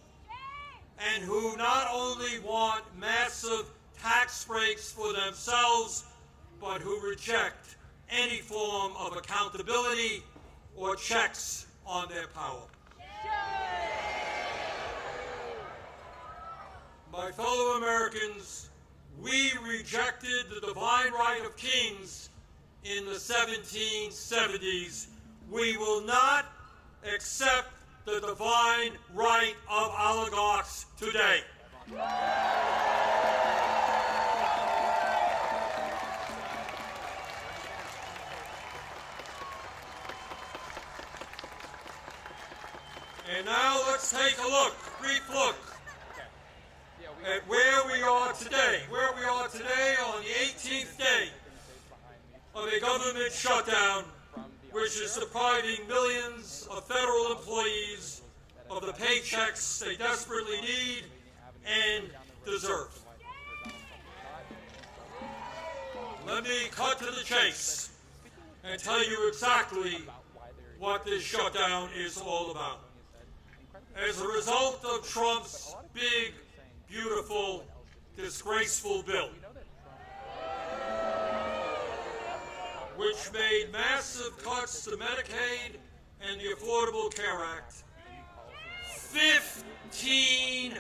and who not only want massive tax breaks for themselves, but who reject any form of accountability or checks on their power. My fellow Americans, we rejected the divine right of kings in the 1770s. We will not accept the divine right of oligarchs today. And now let's take a look, brief look, at where we are today. Where we are today on the 18th day of a government shutdown, which is depriving millions of federal employees of the paychecks they desperately need and deserve. Let me cut to the chase and tell you exactly what this shutdown is all about. As a result of Trump's big, beautiful, disgraceful bill, which made massive cuts to Medicaid and the Affordable Care Act, 15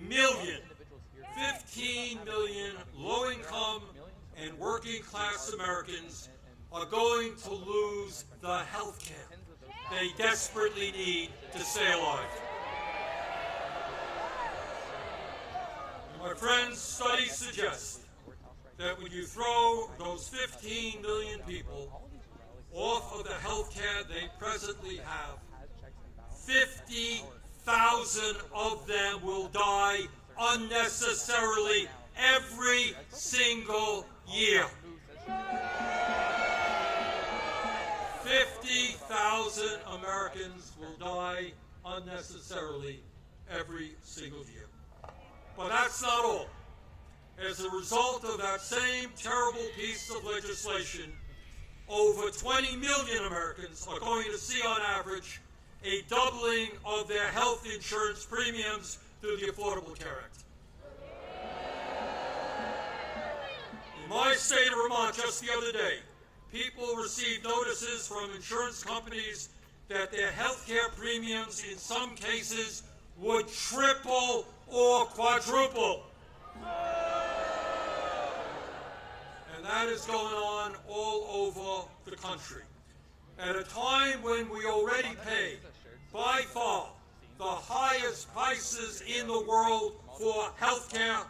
million low-income and working-class Americans are going to lose the health care they desperately need to stay alive. My friends, studies suggest that when you throw those 15 million people off of the health care they presently have, 50,000 of them will die unnecessarily every single year. 50,000 Americans will die unnecessarily every single year. But that's not all. As a result of that same terrible piece of legislation, over 20 million Americans are going to see on average a doubling of their health insurance premiums through the Affordable Care Act. In my state of Vermont just the other day, people received notices from insurance companies that their health care premiums in some cases would triple or quadruple. And that is going on all over the country. At a time when we already pay, by far, the highest prices in the world for health care,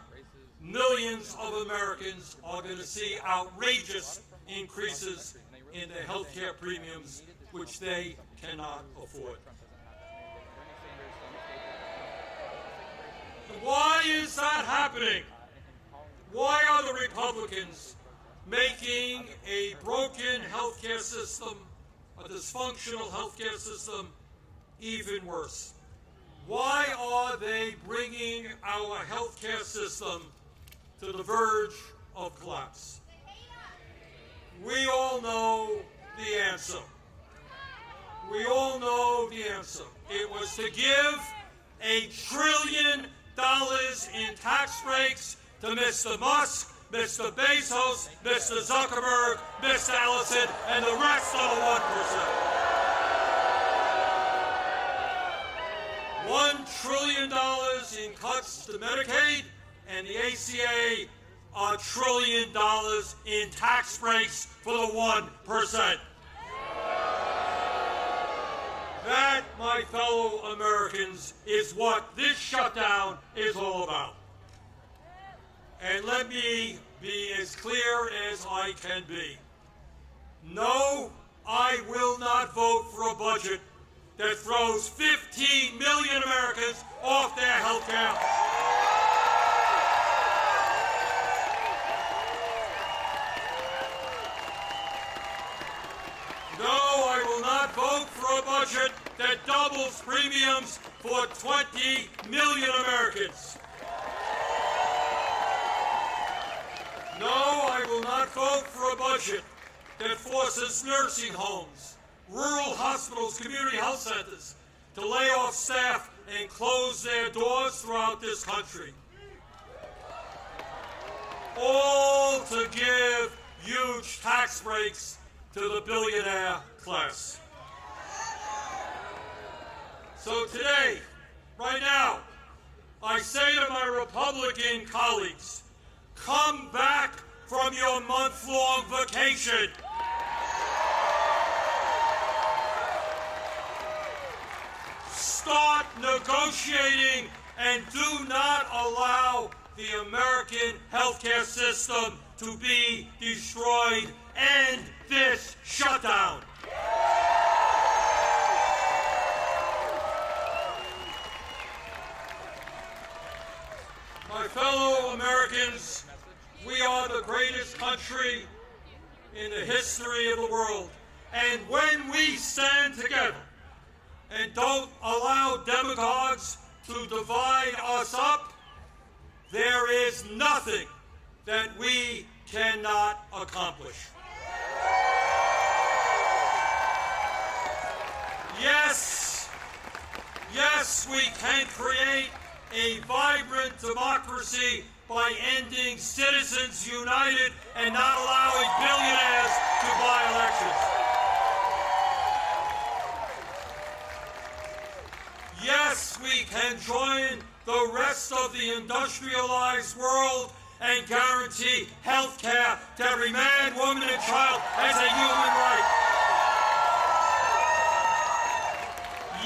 millions of Americans are going to see outrageous increases in their health care premiums, which they cannot afford. Why is that happening? Why are the Republicans making a broken healthcare system, a dysfunctional healthcare system, even worse? Why are they bringing our healthcare system to the verge of collapse? We all know the answer. We all know the answer. It was to give $1 trillion in tax breaks to Mr. Musk, Mr. Bezos, Mr. Zuckerberg, Mr. Ellison, and the rest of the 1%. $1 trillion in cuts to Medicaid, and the ACA $1 trillion in tax breaks for the 1%. That, my fellow Americans, is what this shutdown is all about. And let me be as clear as I can be. No, I will not vote for a budget that throws 15 million Americans off their health care. No, I will not vote for a budget that doubles premiums for 20 million Americans. No, I will not vote for a budget that forces nursing homes, rural hospitals, community health centers to lay off staff and close their doors throughout this country. All to give huge tax breaks to the billionaire class. So today, right now, I say to my Republican colleagues, come back from your month-long vacation. Start negotiating and do not allow the American healthcare system to be destroyed. End this shutdown. My fellow Americans, we are the greatest country in the history of the world. And when we stand together and don't allow demagogues to divide us up, there is nothing that we cannot accomplish. Yes, we can create a vibrant democracy by ending Citizens United and not allowing billionaires to buy elections. Yes, we can join the rest of the industrialized world and guarantee health care to every man, woman, and child as a human right.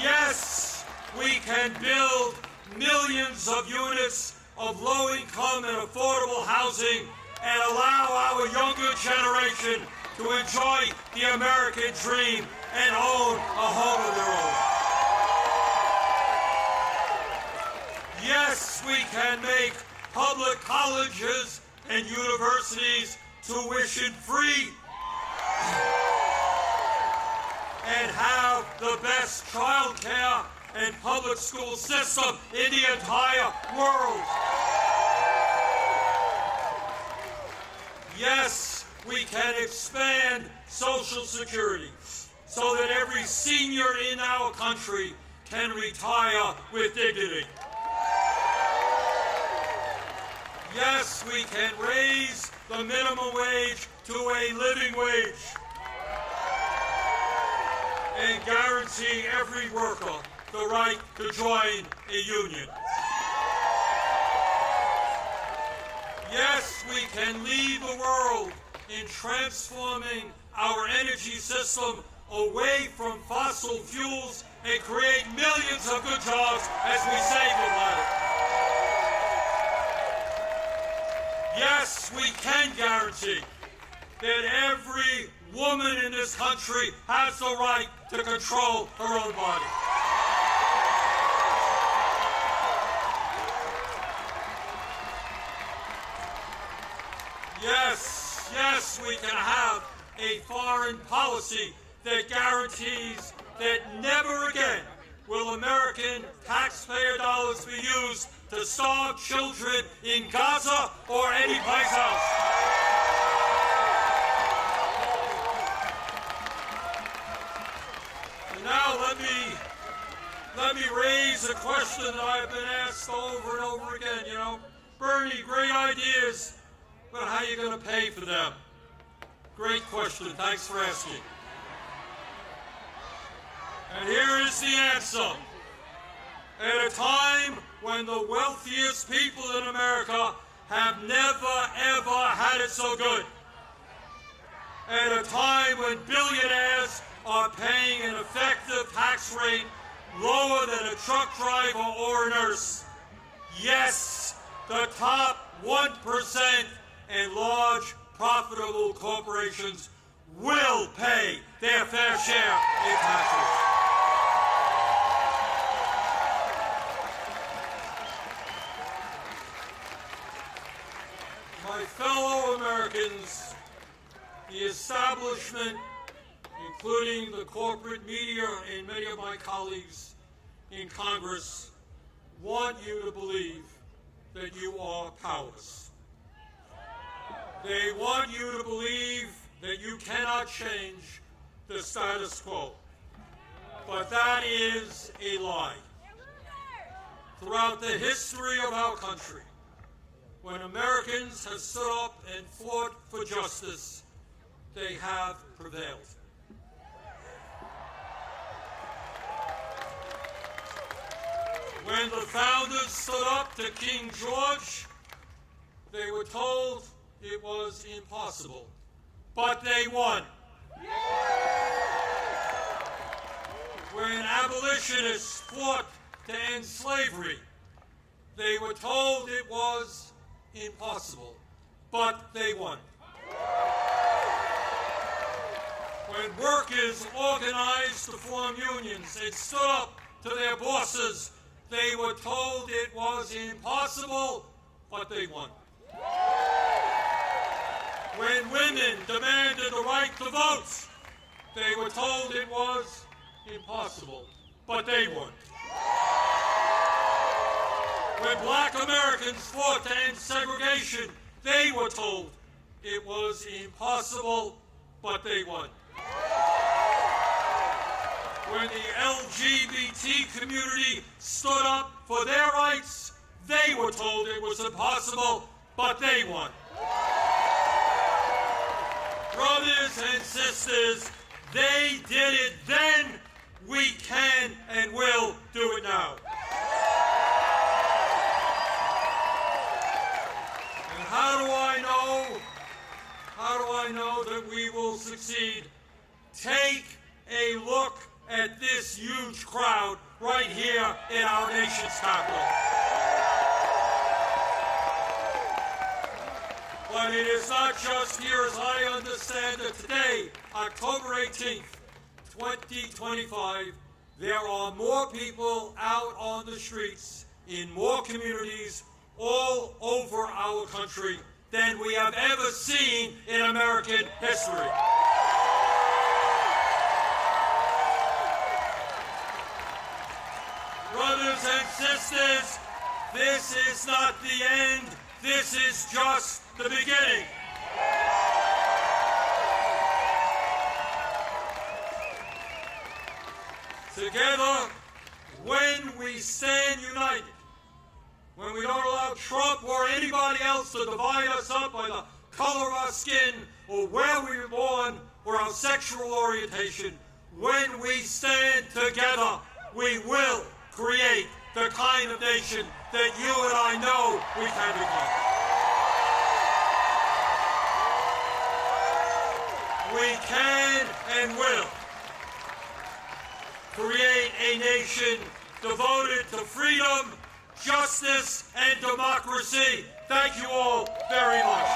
Yes, we can build millions of units of low-income and affordable housing and allow our younger generation to enjoy the American dream and own a home of their own. Yes, we can make public colleges and universities tuition-free and have the best child care and public school system in the entire world. Yes, we can expand Social Security so that every senior in our country can retire with dignity. Yes, we can raise the minimum wage to a living wage and guarantee every worker the right to join a union. Yes, we can lead the world in transforming our energy system away from fossil fuels and create millions of good jobs as we save the planet. Yes, we can guarantee that every woman in this country has the right to control her own body. yes, we can have a foreign policy that guarantees that never again will American taxpayer dollars be used to starve children in Gaza or any place else. And now let me raise a question that I've been asked over and over again. You know, Bernie, great ideas, but how are you going to pay for them? Great question. Thanks for asking. And here is the answer. At a time when the wealthiest people in America have never, ever had it so good. At a time when billionaires are paying an effective tax rate lower than a truck driver or a nurse. Yes, the top 1% and large profitable corporations will pay their fair share in taxes. My fellow Americans, the establishment, including the corporate media and many of my colleagues in Congress, want you to believe that you are powerless. They want you to believe that you cannot change the status quo. But that is a lie. Throughout the history of our country, when Americans have stood up and fought for justice, they have prevailed. When the founders stood up to King George, they were told it was impossible, but they won. When abolitionists fought to end slavery, they were told it was impossible, but they won. When workers organized to form unions and stood up to their bosses, they were told it was impossible, but they won. When women demanded the right to vote, they were told it was impossible, but they won. When black Americans fought to end segregation, they were told it was impossible, but they won. When the LGBT community stood up for their rights, they were told it was impossible, but they won. Brothers and sisters, they did it then, we can and will do it now. And how do I know that we will succeed? Take a look at this huge crowd right here in our nation's capital. But it is not just here, as I understand it today, October 18th, 2025, there are more people out on the streets in more communities all over our country than we have ever seen in American history. Brothers and sisters, this is not the end. This is just the beginning. Together, when we stand united, when we don't allow Trump or anybody else to divide us up by the color of our skin or where we were born or our sexual orientation, when we stand together, we will create the kind of nation that you and I know we can become. We can and will create a nation devoted to freedom, justice, and democracy. Thank you all very much.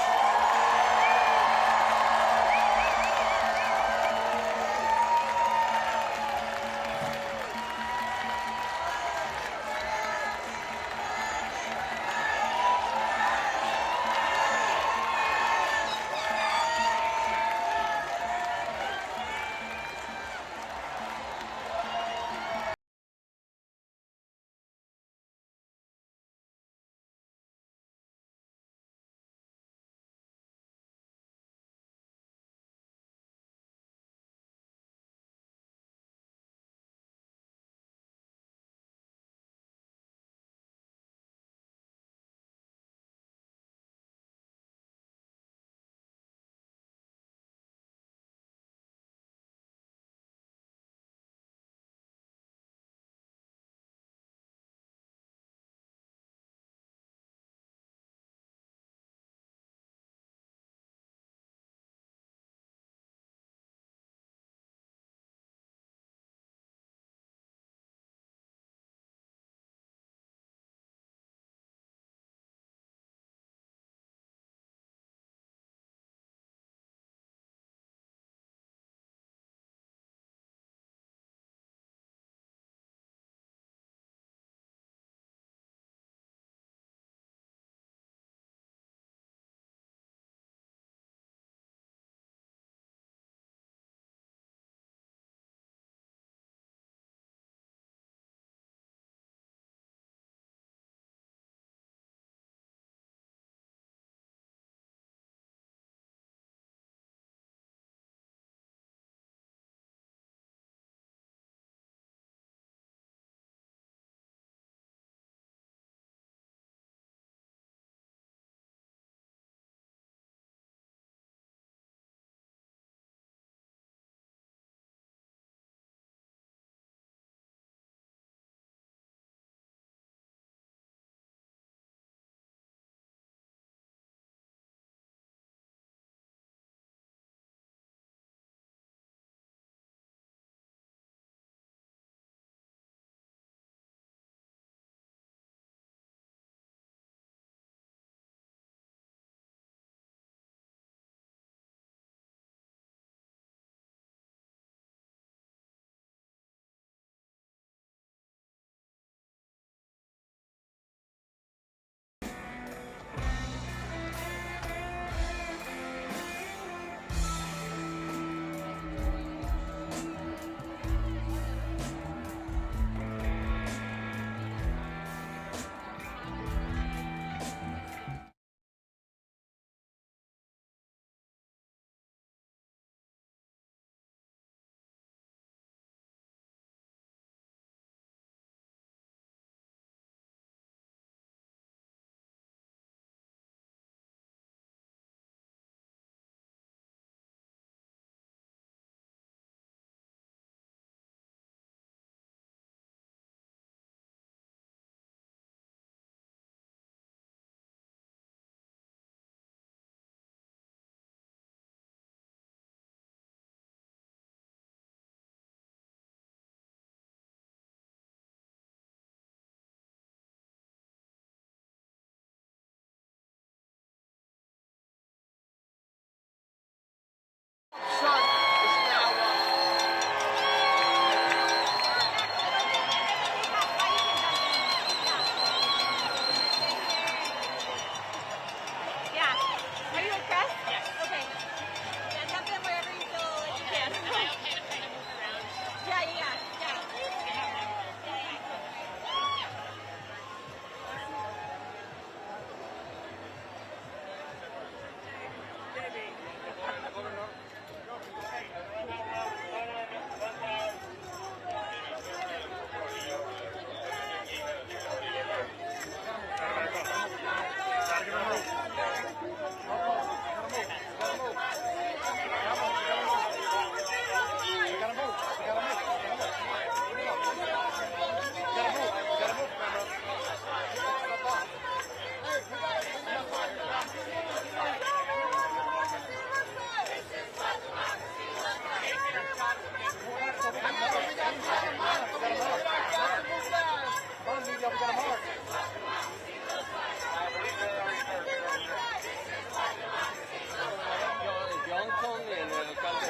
Johnson y el alcalde.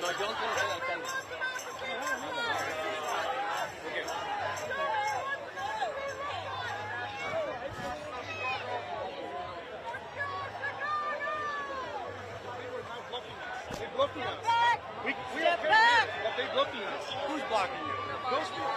No, Johnson es el alcalde. They're blocking us. We are back. But they're blocking us. Who's blocking you? Those people.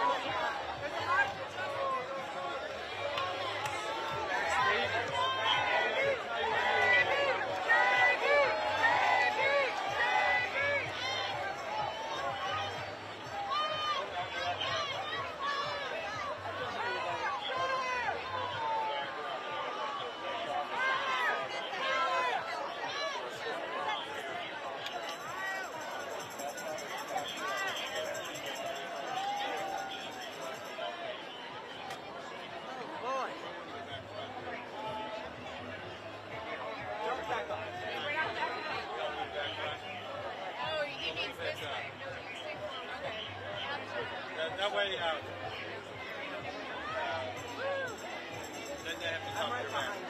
That way out. Then they have to come right behind you.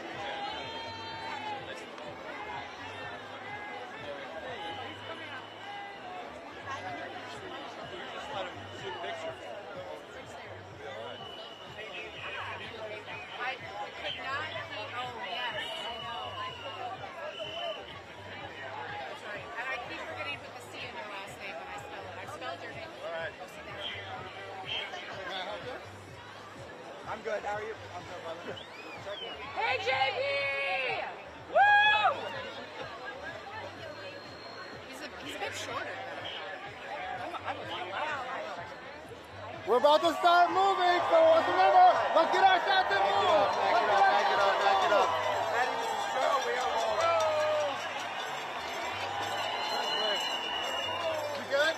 Just let him shoot a picture. I could not keep. Oh, yes, I know. That's right. And I keep forgetting to put the C in your last name when I spell it. I spelled your name. All right. I'm good. How are you? I'm good, brother. Hey, JB! Woo! He's a bit shorter. We're about to start moving, so remember, let's get our shots and move. Back it up. You good?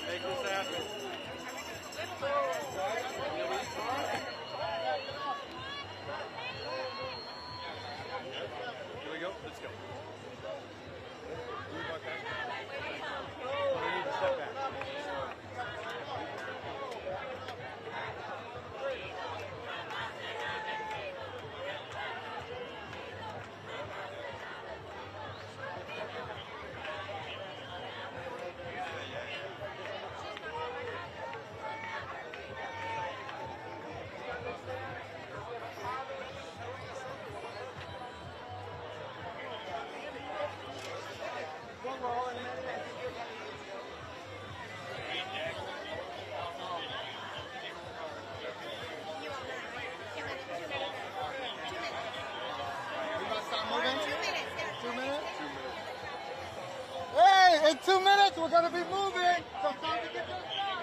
Make this happen. Here we go. Let's go. We need to step back. Hey, in 2 minutes we're gonna be moving. So time to get this done.